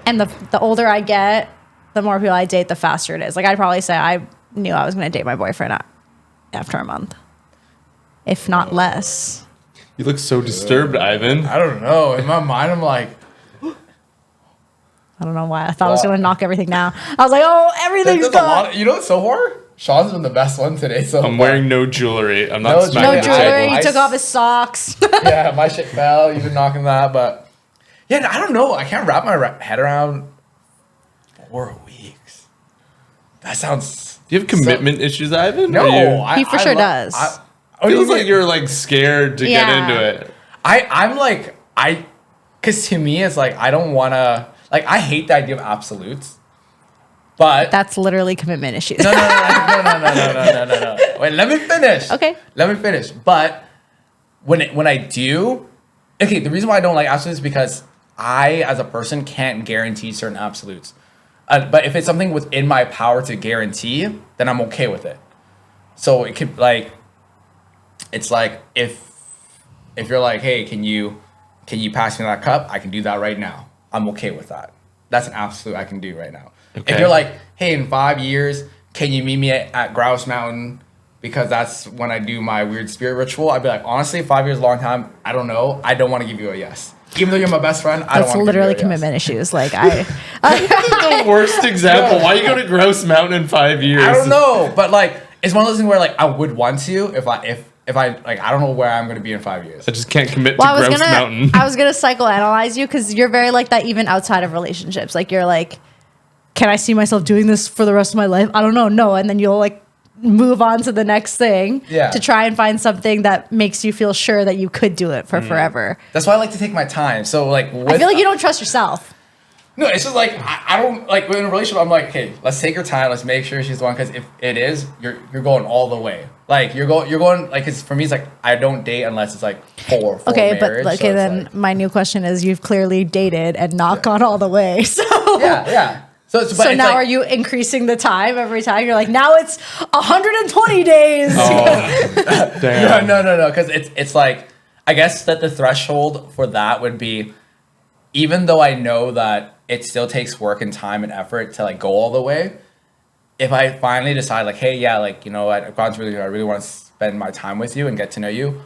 And the older I get, the more people I date, the faster it is. Like I'd probably say I knew I was going to date my boyfriend after a month, if not less. You look so disturbed, Ivan. I don't know. In my mind, I'm like, I don't know why. I thought I was going to knock everything down. I was like, oh, everything's gone. you know what's so hard? Sean's been the best one today. So I'm wearing no jewelry. I'm not No smacking No the jewelry. table. He took off his socks. yeah, my shit fell. You've been knocking that, but yeah, I don't know. I can't wrap my head around 4 weeks. That sounds. Do you have commitment issues, Ivan? No, He for sure does. Feels like you're like scared to get into it. I'm like, because to me, it's like, I don't want to, like, I hate the idea of absolutes, but. That's literally commitment issues. No. Wait, let me finish. Okay. Let me finish. But when I do, okay, the reason why I don't like absolutes is because I, as a person, can't guarantee certain absolutes. But if it's something within my power to guarantee, then I'm okay with it. So it could like, it's like if you're like, hey, can you pass me that cup? I can do that right now. I'm okay with that. That's an absolute I can do right now. Okay. If you're like, hey, in 5 years, can you meet me at Grouse Mountain? Because that's when I do my weird spirit ritual. I'd be like, honestly, 5 years is a long time. I don't know. I don't want to give you a yes. Even though you're my best friend, I don't That's want to give you a literally yes. commitment issues. Like The worst example. Why you go to Grouse Mountain in 5 years? I don't know, but like, it's one of those things where like I would want to if I like, I don't know where I'm going to be in 5 years. I just can't commit Well, to Grouse Mountain. I was gonna psychoanalyze you because you're very like that even outside of relationships. Like you're like, can I see myself doing this for the rest of my life? I don't know, no. And then you'll like move on to the next thing to try and find something that makes you feel sure that you could do it for forever. That's why I like to take my time. So like, I feel like you don't trust yourself. No, it's just like I don't like in a relationship. I'm like, okay, let's take your time. Let's make sure she's the one. Because if it is, you're going all the way. Like you're going like. Cause for me, it's like I don't date unless it's like for Okay, marriage. but okay, so then like, my new question is: you've clearly dated and not gone all the way. So yeah. So it's now like, are you increasing the time every time? You're like, now it's 120 days. Oh, damn. No. Because it's like I guess that the threshold for that would be, even though I know that it still takes work and time and effort to like go all the way. If I finally decide like, hey, yeah, like, you know what, I've gone through this, I really want to spend my time with you and get to know you.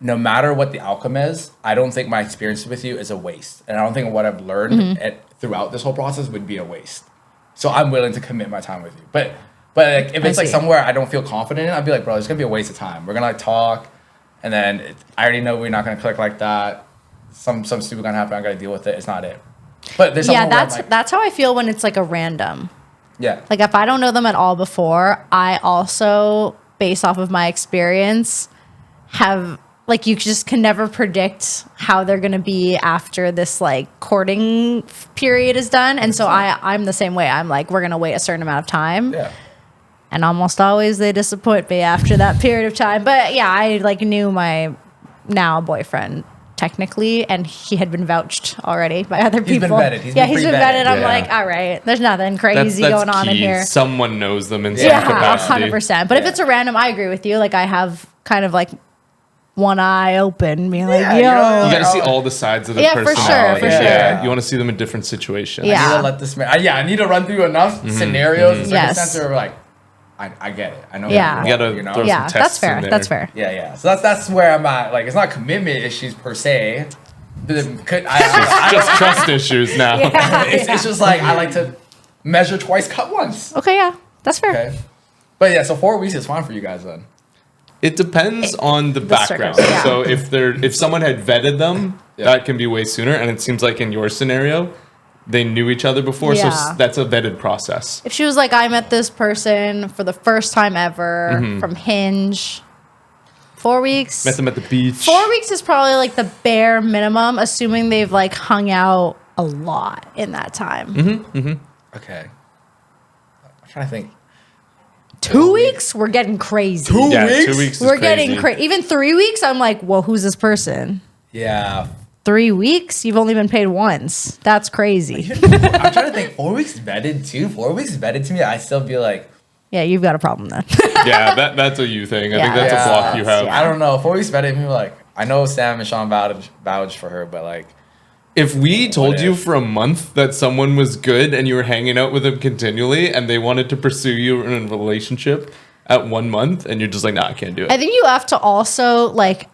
No matter what the outcome is, I don't think my experience with you is a waste. And I don't think what I've learned throughout this whole process would be a waste. So I'm willing to commit my time with you. But like, if it's like somewhere I don't feel confident in, I'd be like, bro, it's going to be a waste of time. We're going to like talk. And then I already know we're not going to click like that. Some stupid going to happen. I got to deal with it. It's not it. But there's that's how I feel when it's like a random. Yeah. Like if I don't know them at all before, I also, based off of my experience, have like you just can never predict how they're gonna be after this like courting period is done. And so I'm the same way. I'm like, we're gonna wait a certain amount of time. Yeah. And almost always they disappoint me after that period of time. But yeah, I like knew my now boyfriend technically, and he had been vouched already by other people. He's been vetted. He's been pre-vetted. vetted. I'm like, all right, there's nothing crazy That's going on in key. here. Someone knows them in some Yeah, capacity. 100%. But if it's a random, I agree with you. Like I have kind of like one eye open, being like, yo. you know, You got to see all the sides of the Yeah, for person. sure, for sure. You want to see them in different situations. Yeah. I need to let this man. I need to run through enough scenarios and Yes. circumstances where we're like, I get it. I know. Yeah. how You gotta you know. throw some Yeah, tests that's fair. in there. That's fair. Yeah. So that's where I'm at. Like, it's not commitment issues per se. Just trust issues now. It's just like I like to measure twice, cut once. Okay, yeah, that's fair. Okay. But yeah, so 4 weeks is fine for you guys then. It depends on the background. circles, yeah. So if someone had vetted them, that can be way sooner. And it seems like in your scenario, they knew each other before, Yeah. so that's a vetted process. If she was like, I met this person for the first time ever from Hinge, 4 weeks. Met them at the beach. 4 weeks is probably like the bare minimum, assuming they've like hung out a lot in that time. Okay. I'm trying to think. 2 weeks, we're getting crazy. 2 Yeah, weeks? 2 weeks is We're crazy. getting crazy. Even 3 weeks, I'm like, well, who's this person? Yeah. 3 weeks? You've only been paid once. That's crazy. I'm trying to think. 4 weeks vetted too. 4 weeks vetted to me. I still be like, Yeah, you've got a problem then. Yeah, that's a you thing. I think that's a block you have. Yeah. I don't know. 4 weeks better. People like, I know Sam and Sean vouched for her, but like, If we told you for a month that someone was good and you were hanging out with them continually and they wanted to pursue you in a relationship at 1 month and you're just like, nah, I can't do it. I think you have to also like.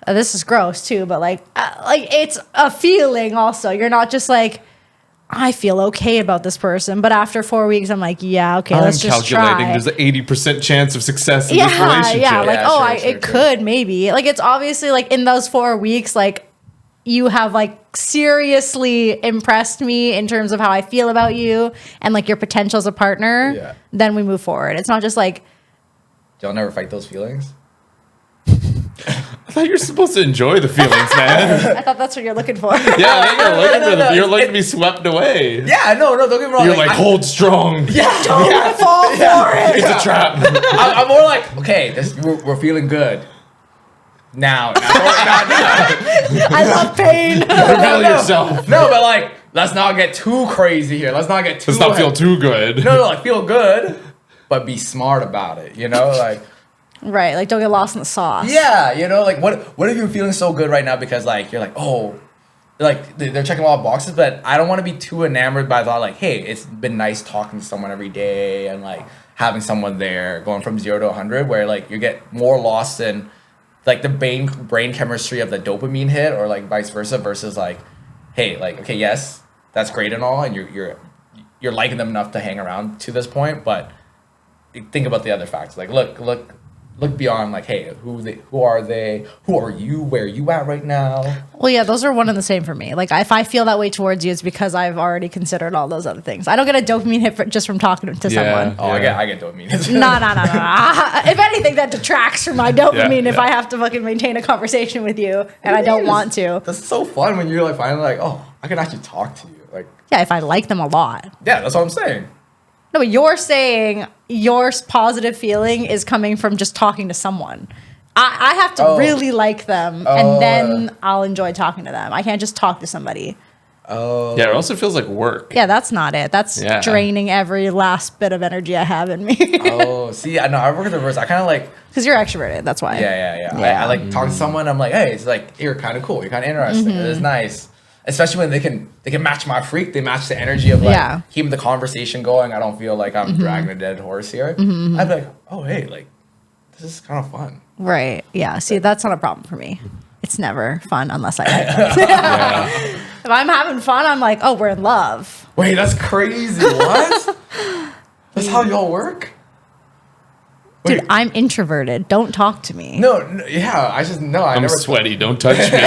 This is gross too, but like it's a feeling. Also, you're not just like, I feel okay about this person, but after 4 weeks, I'm like, yeah, okay, I'm let's just calculating try. there's an 80% chance of success in this relationship. Yeah, like Yeah, sure, it could maybe. Like it's obviously like in those 4 weeks, like you have like seriously impressed me in terms of how I feel about you and like your potential as a partner. Yeah. Then we move forward. It's not just like, y'all never fight those feelings. I thought you're supposed to enjoy the feelings, man. I thought that's what you're looking for. Yeah, I think you're looking for no. You're looking to be swept away. Yeah, no, don't get me wrong. You're like, hold strong. Don't fall for it. It's a trap. I'm more like, okay, we're feeling good. Now. I love pain. Reveal yourself. No, but like, let's not get too crazy here. Let's not feel too good. No, like feel good, but be smart about it. You know, like. Right, like don't get lost in the sauce. Yeah, you know, like what if you're feeling so good right now because like you're like, oh, like they're checking a lot of boxes, but I don't want to be too enamored by the thought like, hey, it's been nice talking to someone every day and like having someone there, going from 0 to 100, where like you get more lost in like the brain chemistry of the dopamine hit, or like vice versa, versus like, hey, like okay, yes, that's great and all, and you're liking them enough to hang around to this point, but think about the other facts. Like look beyond like, hey, who are they? Who are you? Where are you at right now? Well, yeah, those are one and the same for me. Like, if I feel that way towards you, it's because I've already considered all those other things. I don't get a dopamine hit just from talking to someone. Oh, Yeah. I get dopamine. No. If anything, that detracts from my dopamine if Yeah. I have to fucking maintain a conversation with you and I don't want to. That's so fun when you're like finally like, oh, I can actually talk to you. Like, Yeah, if I like them a lot. yeah, that's what I'm saying. No, but you're saying your positive feeling is coming from just talking to someone. I have to really like them, and then I'll enjoy talking to them. I can't just talk to somebody. Oh. Yeah, it also feels like work. Yeah, that's not it. That's draining every last bit of energy I have in me. Oh, see, I know I work in the reverse. I kind of like. Because you're extroverted, that's why. Yeah. I like talking to someone. I'm like, hey, it's like you're kind of cool. You're kind of interesting. It's nice. Especially when they can match my freak. They match the energy of like keeping the conversation going. I don't feel like I'm dragging a dead horse here. I'd be like, oh hey, like this is kind of fun. Right. Yeah. See, that's not a problem for me. It's never fun unless I like it. If I'm having fun, I'm like, oh, we're in love. Wait, that's crazy. What? That's how y'all work? Wait. Dude, I'm introverted. Don't talk to me. No, yeah, I just no. I'm never sweaty. Don't touch me.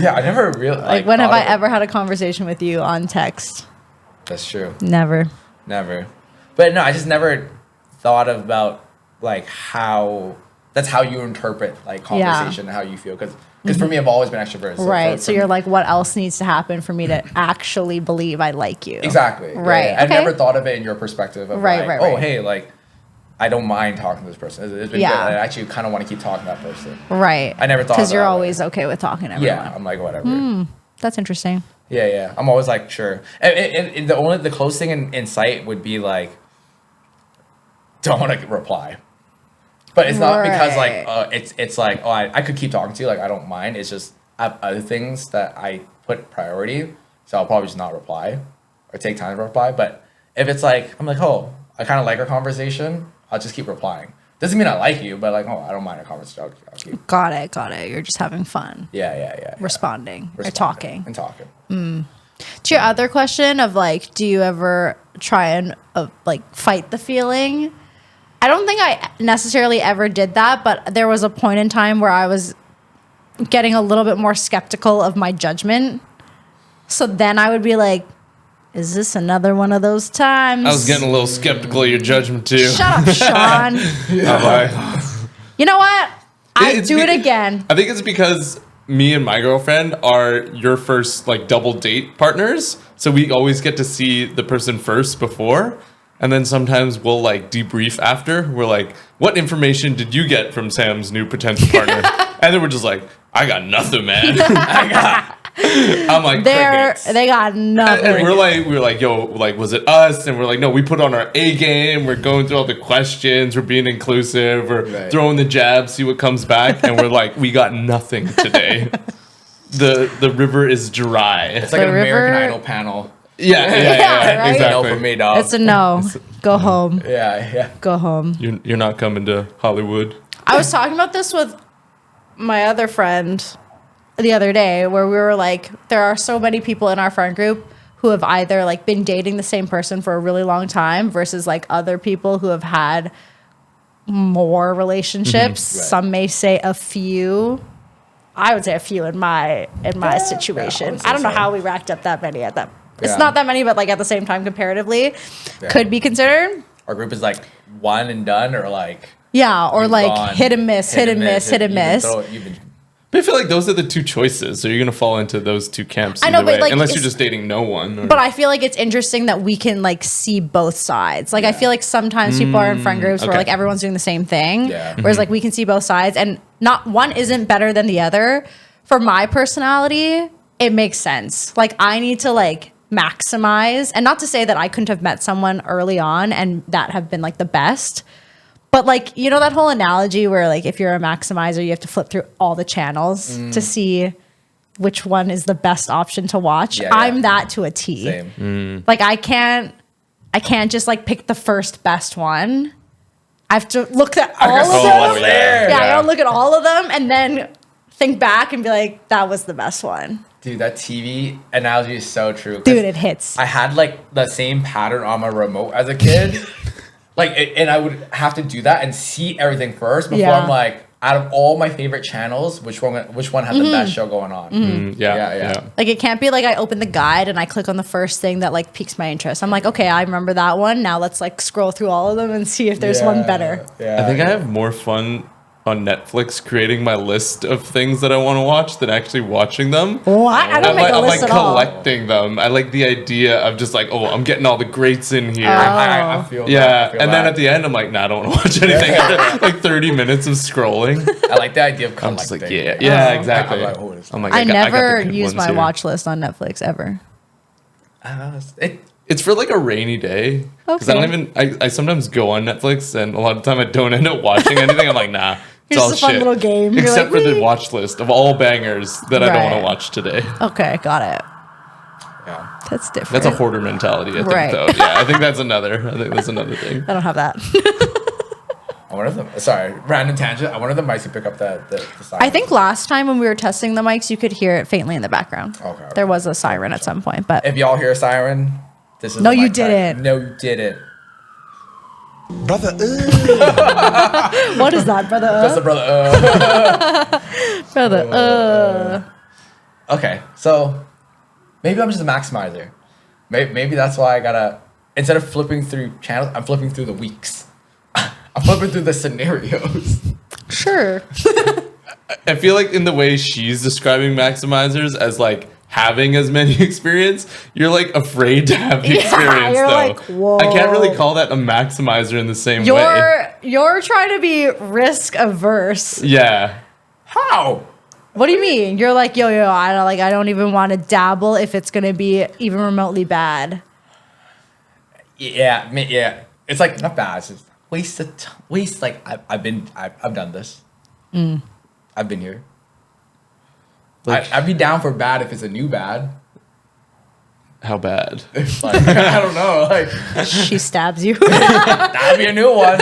Yeah, I never really Like, when have I ever had a conversation with you on text? That's true. Never. Never. But no, I just never thought about like how that's how you interpret like conversation and how you feel because for me I've always been extrovert. So Right. for So you're like, what else needs to happen for me to actually believe I like you? exactly Right. Yeah. I've Okay. never thought of it in your perspective of Right, like, right. oh hey, like I don't mind talking to this person. It's been good. I actually kind of want to keep talking to that person. Right. I never thought Because you're about it. always okay with talking to everyone. Yeah, I'm like whatever. That's interesting. Yeah. I'm always like sure. And the close thing in sight would be like don't want to reply. But it's not because like it's like, oh, I could keep talking to you, like I don't mind. It's just I have other things that I put priority, so I'll probably just not reply or take time to reply. But if it's like I'm like, oh, I kind of like our conversation, I'll just keep replying. Doesn't mean I like you, but like, oh, I don't mind a conversation. I'll keep. Got it. You're just having fun. Yeah. Responding or talking. And talking. To your other question of like, do you ever try and like fight the feeling? I don't think I necessarily ever did that, but there was a point in time where I was getting a little bit more skeptical of my judgment. So then I would be like, is this another one of those times? I was getting a little skeptical of your judgment too. Shut up, Sean. You know what? I'd do it again. I think it's because me and my girlfriend are your first like double date partners, so we always get to see the person first before. And then sometimes we'll like debrief after. We're like, what information did you get from Sam's new potential partner? And then we're just like, I got nothing, man. I'm like, crickets. They got nothing. And we were like, yo, like, was it us? And we're like, no, we put on our A game. We're going through all the questions. We're being inclusive. We're throwing the jabs, see what comes back. And we're like, we got nothing today. The river is dry. It's like an American Idol panel. Yeah, right? exactly. No for me, dog. It's a no. Go home. Yeah. Go home. You're not coming to Hollywood. I was talking about this with my other friend the other day, where we were like, there are so many people in our friend group who have either like been dating the same person for a really long time versus like other people who have had more relationships. Right. Some may say a few. I would say a few in my situation. I don't know how we racked up that many at that. It's not that many, but like at the same time, comparatively, could be considered. Our group is like one and done, or like or like hit and miss. But I feel like those are the two choices. So you're gonna fall into those two camps. I know, but like, unless you're just dating no one. Or... But I feel like it's interesting that we can like see both sides. Like I feel like sometimes people are in friend groups where like everyone's doing the same thing. Yeah. Whereas like we can see both sides, and not one isn't better than the other. For my personality, it makes sense. Like I need to like maximize, and not to say that I couldn't have met someone early on and that have been like the best. But like, you know, that whole analogy where like if you're a maximizer, you have to flip through all the channels to see which one is the best option to watch. I'm that to a T. Same. Like I can't just like pick the first best one. I have to look at all of them. I gotta look at all of them and then think back and be like, that was the best one. Dude, that TV analogy is so true. Dude, it hits. I had like the same pattern on my remote as a kid. And I would have to do that and see everything first before I'm like, out of all my favorite channels, which one has the best show going on? Yeah. Like it can't be like I open the guide and I click on the first thing that like piques my interest. I'm like, okay, I remember that one. Now let's like scroll through all of them and see if there's one better. I think I have more fun on Netflix creating my list of things that I want to watch than actually watching them. What? I don't make a list at all. I'm like collecting them. I like the idea of just like, oh, I'm getting all the greats in here. I feel that. And then at the end, I'm like, nah, I don't want to watch anything. After like 30 minutes of scrolling. I like the idea of collecting. I'm just like, exactly. I'm like, I never use my watch list on Netflix ever. It's for like a rainy day. Because I don't even, I sometimes go on Netflix and a lot of the time I don't end up watching anything. I'm like, nah. It's Here's all a fun shit. little game. Except for the watch list of all bangers that I don't want to watch today. Okay, got it. Yeah. That's different. That's a hoarder mentality, I think, though. Yeah, I think that's another thing. I don't have that. I wonder if random tangent. I wonder if the mics could pick up the siren. I think last time when we were testing the mics, you could hear it faintly in the background. Okay. There was a siren at some point, but if y'all hear a siren, this is no, you didn't. No, you didn't. Brother, what is that, brother? That's the brother. Brother. Okay, so maybe I'm just a maximizer. Maybe that's why I gotta, instead of flipping through channels, I'm flipping through the weeks. I'm flipping through the scenarios. Sure. I feel like in the way she's describing maximizers as like having as many experience, you're like afraid to have the experience you're though. Like, whoa. I can't really call that a maximizer in the same way. You're trying to be risk averse. Yeah. How? What do you mean? You're like, yo, I don't even want to dabble if it's gonna be even remotely bad. Yeah. It's like not bad. It's just waste. Like I've done this. I've been here. Like, I'd be down for bad if it's a new bad. How bad? Like, I don't know. Like she stabs you. That'd be a new one.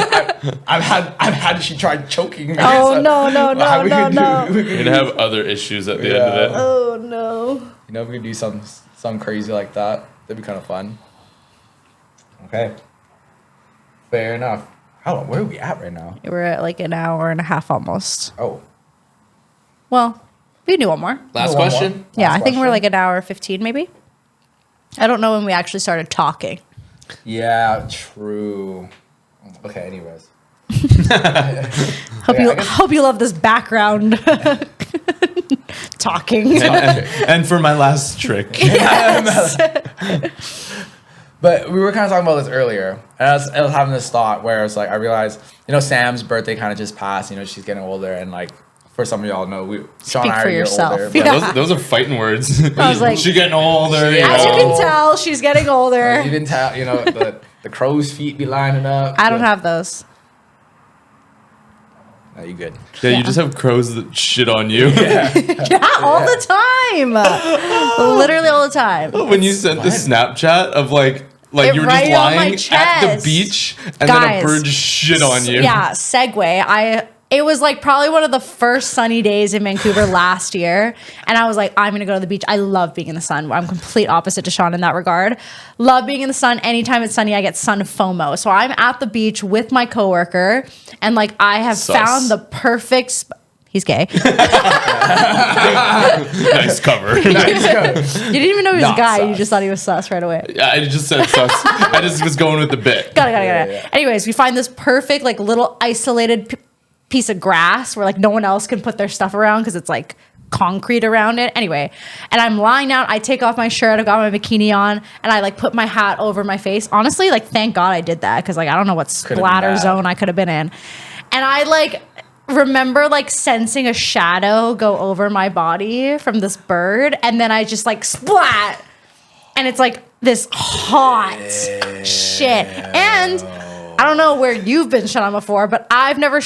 I've had she tried choking me. Oh so no. You're gonna have other issues at the end of it. Oh no. You know, if we could do something crazy like that, that'd be kind of fun. Okay. Fair enough. Where are we at right now? We're at like an hour and a half almost. Oh. Well, we can do one more. Last question? Yeah, I think we're like an hour 15 maybe. I don't know when we actually started talking. Yeah, true. Okay, anyways. Hope you love this background talking. And for my last trick. But we were kind of talking about this earlier. And I was having this thought where it's like, I realized, Sam's birthday kind of just passed. She's getting older. And like, for some of y'all know, Sean Speak and I are for a year yourself. older. Yeah. Those are fighting words. I was like, she getting older. You as you know. can tell, she's getting older. You can tell, the crow's feet be lining up. I don't have those. No, you good. Yeah, Yeah. you just have crows that shit on you. Yeah, all the time. Literally all the time. When you sent the Snapchat of like It you were right just on my lying at the chest. beach and then Guys, a bird just shit on you. Yeah, segue. It was like probably one of the first sunny days in Vancouver last year. And I was like, I'm going to go to the beach. I love being in the sun. I'm complete opposite to Sean in that regard. Love being in the sun. Anytime it's sunny, I get sun FOMO. So I'm at the beach with my coworker. And like, I have Sus. found the perfect He's gay. Nice cover. You didn't even know he was Not a guy. sus. You just thought he was sus right away. Yeah, I just said sus. I just was going with the bit. Got it. Yeah. Anyways, we find this perfect, like, little isolated piece of grass where, like, no one else can put their stuff around because it's, like, concrete around it. Anyway, and I'm lying down. I take off my shirt. I've got my bikini on, and I, like, put my hat over my face. Honestly, like, thank God I did that because, like, I don't know what splatter zone I could have been in. And I, like, remember, like, sensing a shadow go over my body from this bird, and then I just, like, splat. And it's, like, this hot shit. And I don't know where you've been shat on before, but I've never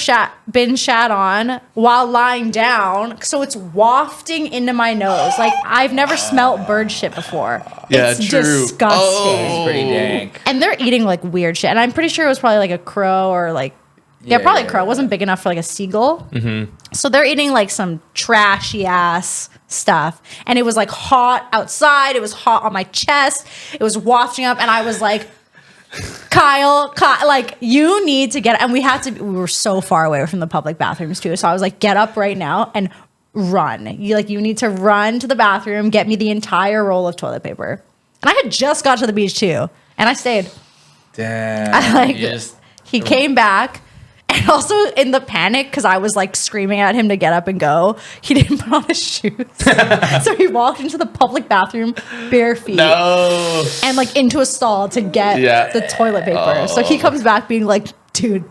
been shat on while lying down. So it's wafting into my nose. Like, I've never smelt bird shit before. Yeah, it's true. disgusting. Oh. Pretty dank. And they're eating, like, weird shit. And I'm pretty sure it was probably, like, a crow or, like, yeah, probably a crow. It wasn't big enough for, like, a seagull. Mm-hmm. So they're eating, like, some trashy ass stuff. And it was, like, hot outside. It was hot on my chest. It was wafting up. And I was like, Kyle, like, you need to get, and we were so far away from the public bathrooms too. So I was like, get up right now and run. You need to run to the bathroom, get me the entire roll of toilet paper. And I had just got to the beach too. And I stayed. Damn. He came back. And also in the panic, because I was like screaming at him to get up and go, he didn't put on his shoes. So he walked into the public bathroom bare feet. No. And like into a stall to get the toilet paper. So he comes back being like, dude,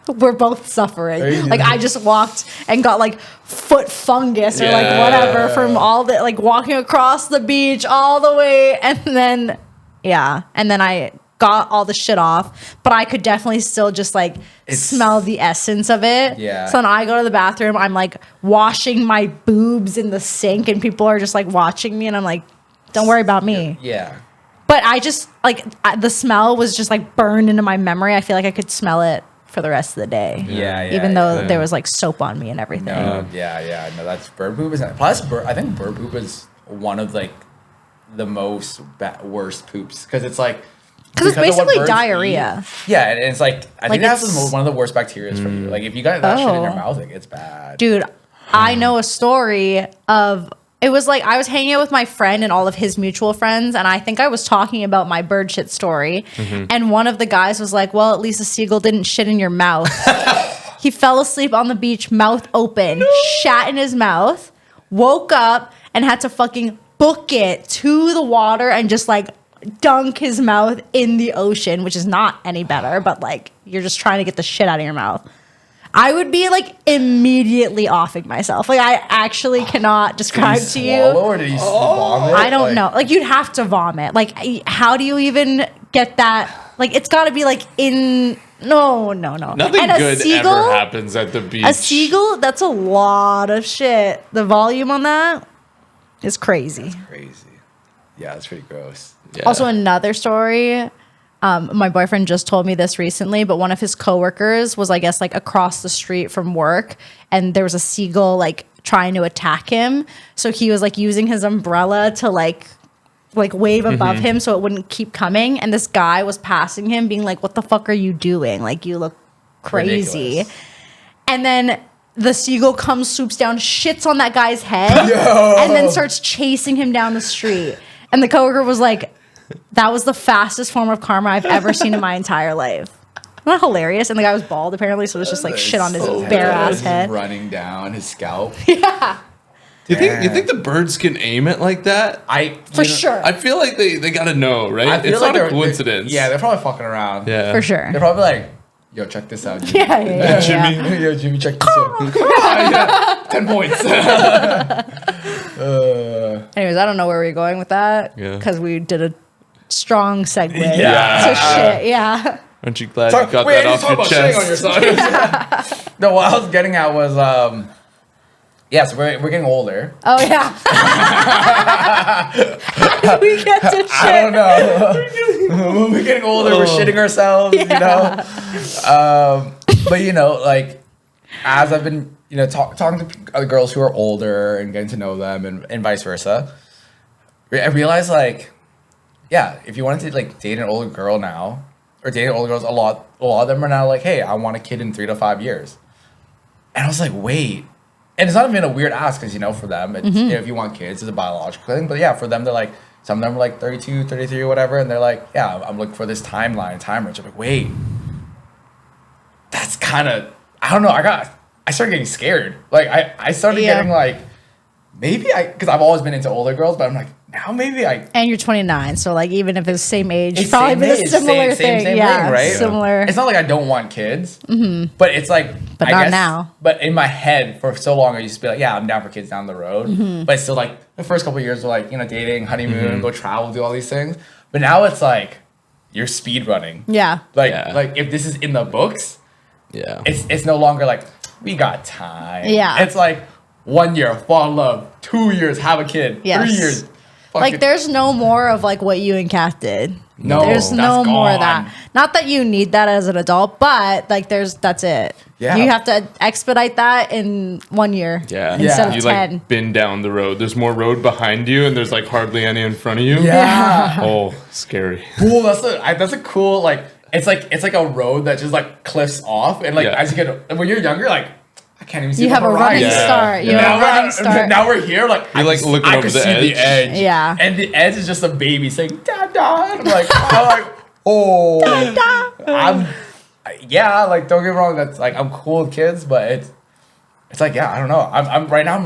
we're both suffering. Like, I just walked and got like foot fungus or like whatever from all the, like, walking across the beach all the way. And then I got all the shit off, but I could definitely still just like smell the essence of it. Yeah. So when I go to the bathroom, I'm like washing my boobs in the sink and people are just like watching me and I'm like, don't worry about me. Yeah. But I just like the smell was just like burned into my memory. I feel like I could smell it for the rest of the day. Yeah. Even though there was like soap on me and everything. No, no, that's bird poop. Plus, I think bird poop is one of like the most worst poops because it's like, because it's of what basically birds diarrhea. eat. Yeah, and it's like I think that's it's- one of the worst bacteria for you. Like if you got that shit in your mouth, like it's bad. Dude, I know a story of, it was like I was hanging out with my friend and all of his mutual friends, and I think I was talking about my bird shit story. And one of the guys was like, well, at least a seagull didn't shit in your mouth. He fell asleep on the beach, mouth open, shat in his mouth, woke up and had to fucking book it to the water and just like dunk his mouth in the ocean, which is not any better, but like you're just trying to get the shit out of your mouth. I would be like immediately offing myself. Like I actually cannot describe to you. Or did he vomit? I don't know. Like you'd have to vomit. Like how do you even get that? Like it's got to be like in no. Nothing and good ever happens at the beach. A seagull, that's a lot of shit. The volume on that is crazy. Crazy. Yeah, that's pretty gross. Yeah. Also, another story. My boyfriend just told me this recently, but one of his coworkers was, I guess, like across the street from work, and there was a seagull like trying to attack him. So he was like using his umbrella to like wave above him so it wouldn't keep coming. And this guy was passing him, being like, "What the fuck are you doing? Like, you look crazy." Ridiculous. And then the seagull comes, swoops down, shits on that guy's head, and then starts chasing him down the street. And the coworker was like, that was the fastest form of karma I've ever seen in my entire life. Isn't that hilarious? And the guy was bald, apparently, so it was just like shit on his bare ass head. Running down his scalp. Yeah. Do you think the birds can aim it like that? For sure. I feel like they gotta know, right? I feel It's like not a they're coincidence. Yeah, they're probably fucking around. Yeah. For sure. They're probably like, yo, check this out, Jimmy. Yeah. Jimmy. Yo, Jimmy, check this out. Yeah, 10 points. Anyways, I don't know where we're going with that Yeah. because we did a strong segue Yeah. to shit. Yeah. Aren't you glad you got that off your chest? No, what I was getting at was, yeah, so we're getting older. Oh yeah. We get to shit. I don't know. We're getting older. We're shitting ourselves, you know. But you know, like as I've been, you know, talking to other girls who are older and getting to know them, and vice versa, I realized like, yeah, if you wanted to like date an older girl now, or date older girls, a lot of them are now like, hey, I want a kid in 3 to 5 years, and I was like, wait. And it's not even a weird ask because, you know, for them, it's, you know, if you want kids, it's a biological thing. But yeah, for them, they're like, some of them are like 32, 33 or whatever. And they're like, yeah, I'm looking for this time range. I'm like, wait, that's kind of, I don't know. I started getting scared. Like, I started getting like, maybe because I've always been into older girls, but I'm like, now maybe I. And you're 29, so like even if it's same age, It's probably same been a age, similar same thing. Yeah, thing, right? similar. It's not like I don't want kids, but it's like, But I not guess, now. But in my head, for so long, I used to be like, yeah, I'm down for kids down the road. But it's still like the first couple of years were like, you know, dating, honeymoon, go travel, do all these things. But now it's like you're speed running. Yeah. Like if this is in the books, Yeah. it's no longer like we got time. Yeah. It's like 1 year, fall in love, 2 years, have a kid, Yes. 3 years. Like there's no more of like what you and Kath did. No, There's no that's more of gone. that. Not that you need that as an adult, but like that's it. Yeah. You have to expedite that in 1 year. Yeah. Instead of You 10. like been down the road. There's more road behind you, and there's like hardly any in front of you. Yeah. Oh, scary. Cool. That's a cool like it's like a road that just like cliffs off, and like Yeah. as you get when you're younger, like I can't even see You the have a running horizon. start. You Now have a we're- running start. Now we're here, like You're, like, looking I over could the see the edge. edge. Yeah. And the edge is just a baby saying "Dada." I'm like, oh, yeah. Like don't get me wrong, that's like I'm cool with kids, but it's like yeah, I don't know. I'm right now.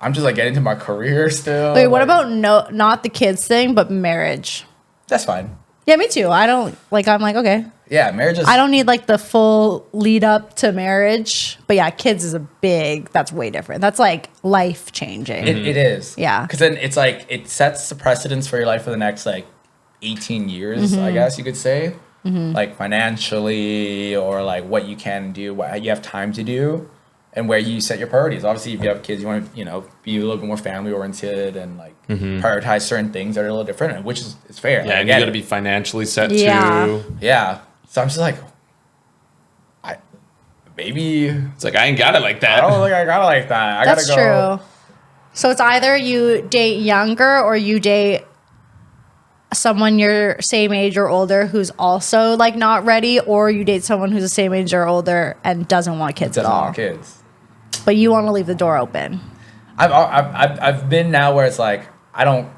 I'm just like getting into my career still. Wait, what like, about not the kids thing, but marriage? That's fine. Yeah, me too. I don't like. I'm like okay. Yeah, marriage is. I don't need like the full lead up to marriage, but yeah, kids is that's way different. That's like life changing. It is. Yeah. Because then it's like, it sets the precedence for your life for the next like 18 years, I guess you could say. Like financially, or like what you can do, what you have time to do, and where you set your priorities. Obviously, if you have kids, you want to, you know, be a little bit more family oriented and like prioritize certain things that are a little different, which is fair. Yeah, Like, I and you get got to it. be financially set Yeah. too. Yeah. So I'm just like, maybe. It's like I ain't got it like I don't that. think I got it like that. That's gotta go. true. So it's either you date younger or you date someone your same age or older who's also like not ready, or you date someone who's the same age or older and doesn't want kids at Doesn't all. want kids. But you want to leave the door open. I've been now where it's like I don't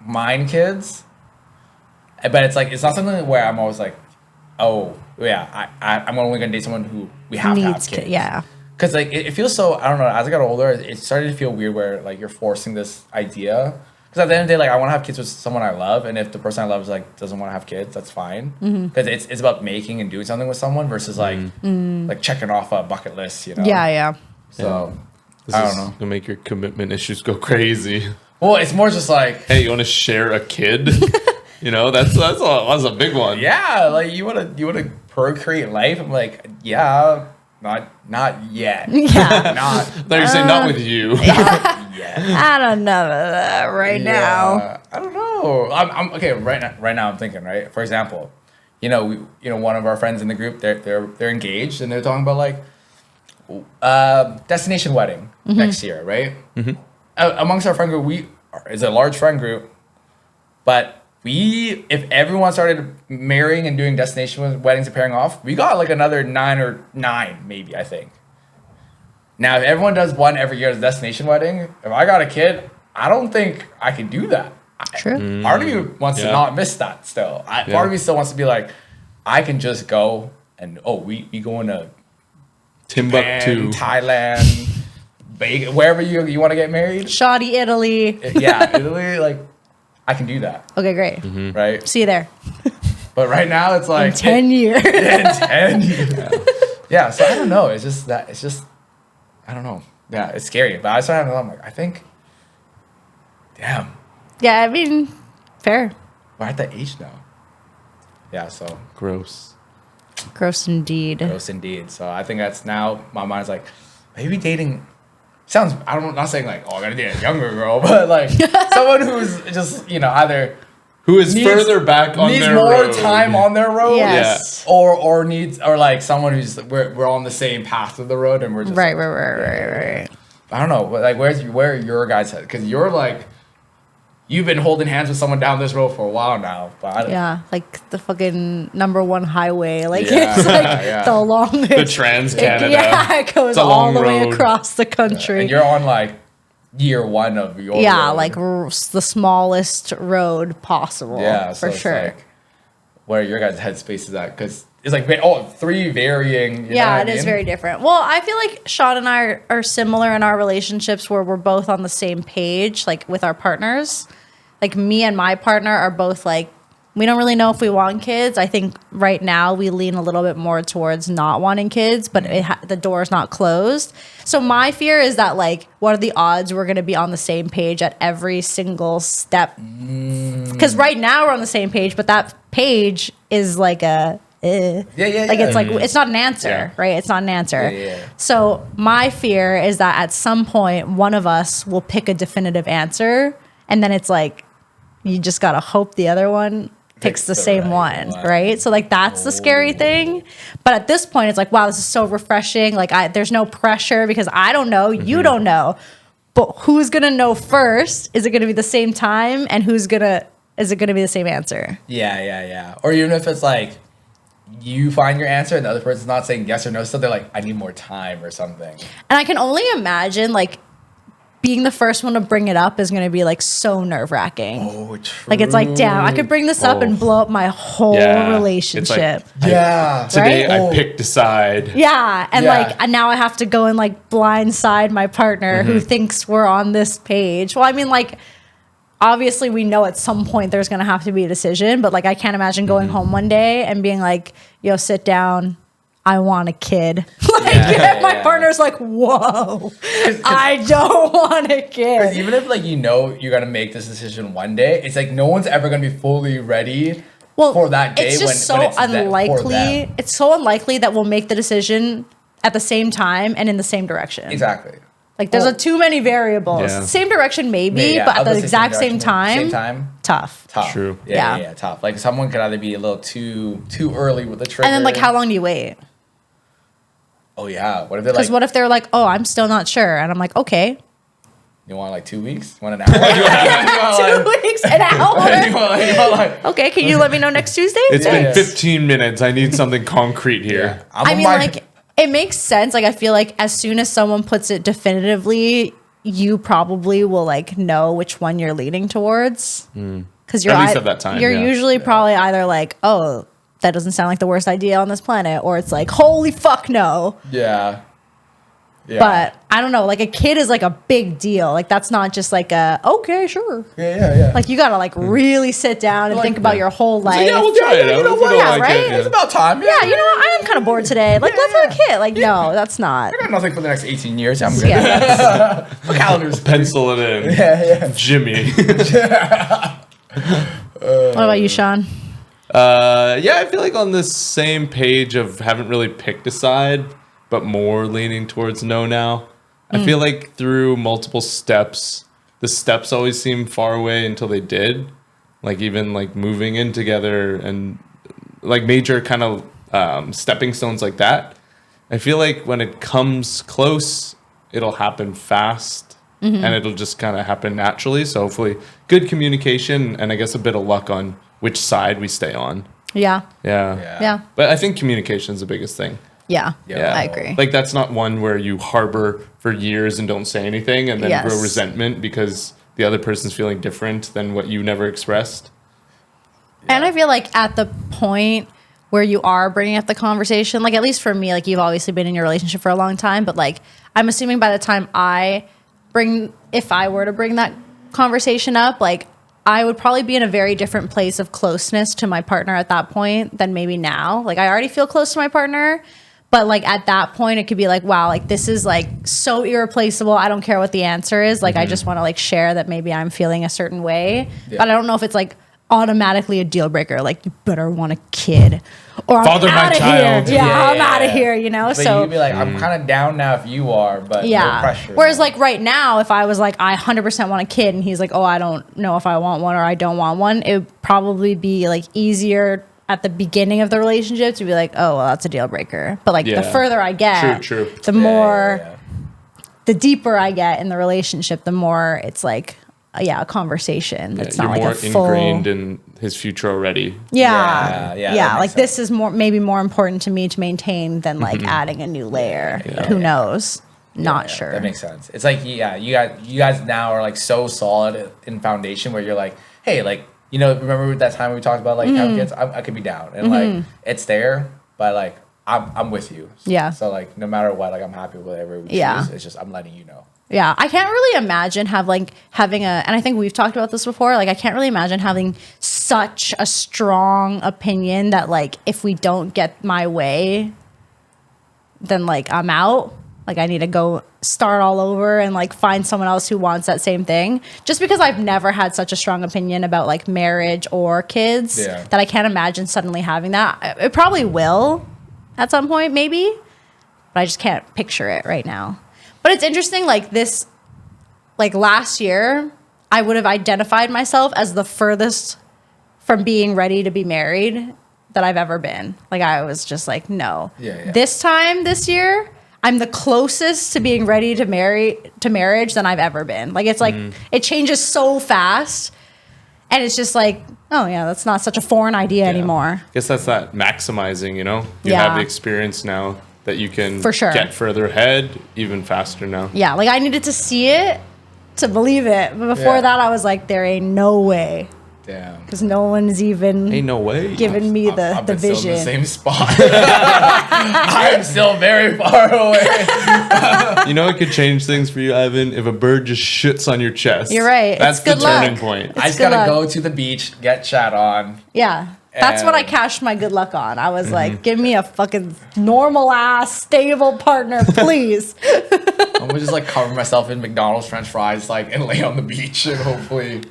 mind kids, but it's like it's not something where I'm always like, oh yeah, I'm only gonna date someone who we have to have kids. Yeah. Because like it feels so, I don't know, as I got older, it started to feel weird where like you're forcing this idea. Because at the end of the day, like I want to have kids with someone I love, and if the person I love is like doesn't want to have kids, that's fine. Because it's about making and doing something with someone versus like checking off a bucket list, you know. Yeah. So This I is don't know. gonna make your commitment issues go crazy. Well, it's more just like, Hey, you want to share a kid? You know, that's a big one. yeah, like you wanna procreate life. I'm like, yeah, not yet. Yeah. Not They're you saying not with you. yet. I don't know that right now. Yeah, I don't know. I'm okay. Right now, I'm thinking. Right, for example, one of our friends in the group, they're engaged, and they're talking about like destination wedding next year, right? Amongst our friend group, it's a large friend group, but if everyone started marrying and doing destination weddings and pairing off, we got like another 9 maybe, I think. Now, if everyone does one every year as a destination wedding, if I got a kid, I don't think I could do that. True. Part of me wants to Yeah. not miss that still. Part of me still wants to be like, I can just go and, we going to Timbuktu. Japan, Thailand, Vegas, wherever you want to get married. Shoddy Italy. Yeah, Italy, like, I can do that, Okay, great. right? See you there. But right now it's In like 10 years. in 10 years. Yeah, so I don't know. It's just I don't know. Yeah, it's scary. But I started having, I'm like, I think, damn, Yeah, I mean, fair. we're at that age now. Yeah, so Gross. Gross indeed. gross indeed. So I think that's now my mind's like, maybe dating sounds, I'm not saying like, oh, I gotta date a younger girl, but like someone who's just, either Who is further back on needs their more road. time on their road. Yes. Or needs, or like someone who's, we're on the same path of the road and we're just Right. I don't know, but like where are your guys head? Because you're like, you've been holding hands with someone down this road for a while now. But I don't, Yeah, like the fucking #1 highway. Like Yeah, it's like yeah. the longest. The Trans-Canada. Yeah, it goes It's a all long the way road. across the country. and you're on like year 1 of your Yeah, road. like the smallest road possible. Yeah, so for it's sure. like, where your guys' headspace is at? Because it's like, 3 varying. Yeah, it is very different. Well, I feel like Sean and I are similar in our relationships where we're both on the same page, like with our partners. Like me and my partner are both like, we don't really know if we want kids. I think right now we lean a little bit more towards not wanting kids, but the door is not closed. So my fear is that like, what are the odds we're going to be on the same page at every single step? Because right now we're on the same page, but that page is like a like it's like it's not an answer, Yeah. right? It's not an answer. Yeah. So my fear is that at some point one of us will pick a definitive answer, and then it's like you just gotta hope the other one picks the same right one, one. right? So like that's the scary thing. But at this point, it's like, wow, this is so refreshing. Like there's no pressure because I don't know, you don't know. But who's gonna know first? Is it gonna be the same time? And is it gonna be the same answer? Yeah. Or even if it's like, you find your answer and the other person's not saying yes or no, so they're like, I need more time or something. And I can only imagine like being the first one to bring it up is going to be like so nerve wracking. Oh, true. Like it's like, damn, I could bring this up and blow up my whole Yeah. relationship. It's like, Yeah. Today Right? I picked a side. Yeah, and Yeah. like and now I have to go and like blindside my partner who thinks we're on this page. Well, I mean, like obviously we know at some point there's gonna have to be a decision, but like I can't imagine going home one day and being like, "Yo, sit down. I want a kid." Like Yeah, my yeah. partner's like, "Whoa, I don't want a Because kid." even if like you're gonna make this decision one day, it's like no one's ever gonna be fully ready Well, for that day. it's just when so it's for unlikely. them. It's so unlikely that we'll make the decision at the same time and in the same direction. Exactly. Like there's too many variables. Yeah. Same direction maybe, Yeah, but I at was the gonna say exact same direction, time, tough. tough. True. Yeah, Yeah. tough. Like someone could either be a little too early with the trigger. And then like how long do you wait? Oh yeah. What if they're Because like, what if they're like, "Oh, I'm still not sure," and I'm like, "Okay, you want like 2 weeks? You want an hour? You want 2 weeks, an hour. you want like Okay, can you let me know next Tuesday?" It's Yeah. been 15 minutes. I need something concrete here. I mean, like it makes sense. Like I feel like as soon as someone puts it definitively, you probably will like know which one you're leaning towards. Because you're At least at that time, you're yeah. usually probably either like, "Oh, that doesn't sound like the worst idea on this planet," or it's like, "Holy fuck no." yeah. But I don't know, like a kid is like a big deal. Like that's not just like a okay, sure. yeah. Like you gotta like really sit down and Like, think about your whole life. So, yeah, we'll try it out. you know If what? we don't Yeah, like right? it, It's about time. Yeah, you know what? I am kind of bored today. Like let's have a kid. Like no, that's not. I got nothing for the next 18 years. I'm good. Yeah, that's- My calendar's Pencil it in. yeah. Jimmy. what about you, Sean? Yeah, I feel like on this same page of haven't really picked a side, but more leaning towards no now. I feel like through multiple steps, the steps always seem far away until they did. Like even like moving in together and like major kind of stepping stones like that. I feel like when it comes close, it'll happen fast and it'll just kind of happen naturally. So hopefully good communication and I guess a bit of luck on which side we stay on. Yeah, Yeah. But I think communication is the biggest thing. yeah. Yeah. I agree. Like that's not one where you harbor for years and don't say anything and then Yes. grow resentment because the other person's feeling different than what you never expressed. And I feel like at the point where you are bringing up the conversation, like at least for me, like you've obviously been in your relationship for a long time, but like I'm assuming by the time if I were to bring that conversation up, like I would probably be in a very different place of closeness to my partner at that point than maybe now. Like I already feel close to my partner, but like at that point it could be like, wow, like this is like so irreplaceable. I don't care what the answer is. Like I just want to like share that maybe I'm feeling a certain way, but I don't know if it's like automatically a deal breaker. Like you better want a kid or Father I'm my out of child. here. Yeah, Yeah. I'm out of here, you know? But So you'd be like, I'm kind of down now if you are, but no pressure. Whereas like right now, if I was like, I 100% want a kid and he's like, oh, I don't know if I want one or I don't want one, it would probably be like easier at the beginning of the relationship to be like, oh, well, that's a deal breaker. But like the further I get, True. the more, the deeper I get in the relationship, the more it's like, a conversation. It's not you're like more a full ingrained in his future already. Yeah. that makes Like this sense. is maybe more important to me to maintain than like adding a new layer. But who knows? Not sure. That makes sense. It's like, you guys now are like so solid in foundation where you're like, hey, like, you know, remember that time we talked about like having kids? I could be down, and like it's there, but like I'm with you. Yeah. So like no matter what, like I'm happy with whatever we choose. It's just I'm letting you know. Yeah, I can't really imagine having and I think we've talked about this before, like I can't really imagine having such a strong opinion that like if we don't get my way, then like I'm out. Like I need to go start all over and like find someone else who wants that same thing. Just because I've never had such a strong opinion about like marriage or kids that I can't imagine suddenly having that. It probably will at some point, maybe, but I just can't picture it right now. But it's interesting, like this, like last year, I would have identified myself as the furthest from being ready to be married that I've ever been. Like I was just like, no. This time, this year, I'm the closest to being ready to marriage than I've ever been. Like it's like, it changes so fast. And it's just like, oh yeah, that's not such a foreign idea anymore. I guess that's that maximizing, you know? You have the experience now that you can get further ahead even faster now. Yeah, like I needed to see it to believe it. But before that, I was like, there ain't no way. Damn. Because no one's even Ain't no way. giving me the I've been vision. still in the same spot. I'm still very far away. You know it could change things for you, Ivan, if a bird just shits on your chest. You're right. That's It's the good luck. turning point. I just gotta go to the beach, get chat on. Yeah. That's what I cashed my good luck on. I was like, give me a fucking normal ass, stable partner, please. I'm gonna just like cover myself in McDonald's French fries, like, and lay on the beach, and hopefully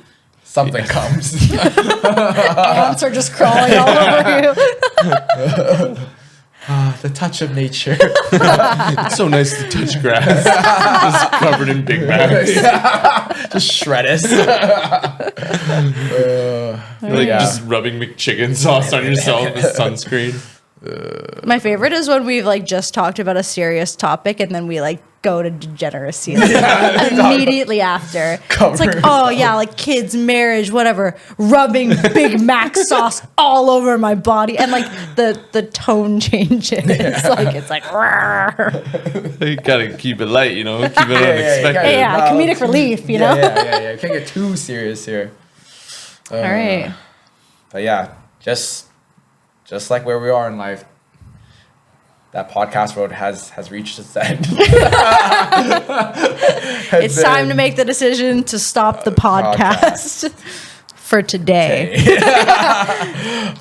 something comes. Ants are just crawling all over you. The touch of nature. It's so nice to touch grass. Just covered in Big Macs. Just shred us. Just rubbing McChicken sauce on yourself with sunscreen. My favorite is when we've like just talked about a serious topic and then we like go to degeneracy like, immediately after. It's like, oh yeah, like kids, marriage, whatever, rubbing Big Mac sauce all over my body, and like the tone changes. It's like You gotta keep it light, you know? Keep it unexpected. yeah, comedic relief, you know? Yeah. Can't get too serious here. All right. But yeah, just like where we are in life, that podcast road has reached its end. It's time to make the decision to stop the podcast for today.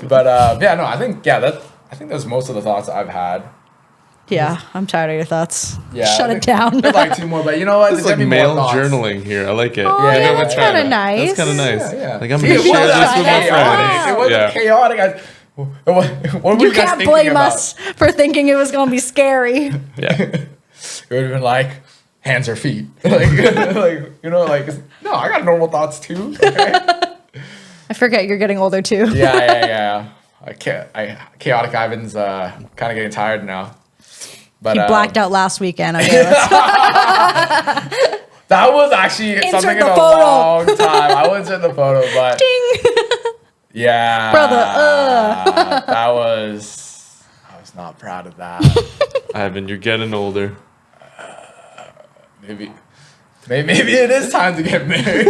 But no, I think that's most of the thoughts I've had. Yeah, I'm tired of your thoughts. Yeah, Shut it down. There's like two more, but you know what? It's like male journaling here. I like it. Oh, yeah, that's kind of nice. That's kind of nice. Yeah. Like I'm gonna share this with my friends. It wasn't chaotic. What were You you guys can't thinking blame about? us for thinking it was going to be scary. Yeah. It would have been like hands or feet, like no, I got normal thoughts too. Okay? I forget you're getting older too. Yeah. Chaotic Ivan's kind of getting tired now. But He blacked out last weekend. Okay, let's that was actually something in the a photo. long time. I was in the photo, but ding. yeah, Brother, I was not proud of that. Ivan, you're getting older. Maybe it is time to get married.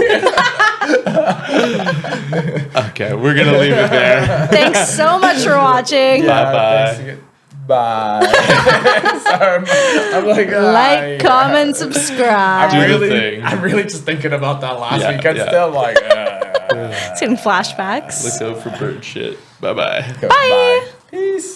Okay, we're gonna leave it there. Thanks so much for watching. Bye. Bye. Sorry, I'm like, Comment, subscribe. Do the thing. I'm really just thinking about that last Yeah, weekend yeah. still. Like, It's getting flashbacks. Look out for bird shit. Bye-bye. Bye. Peace.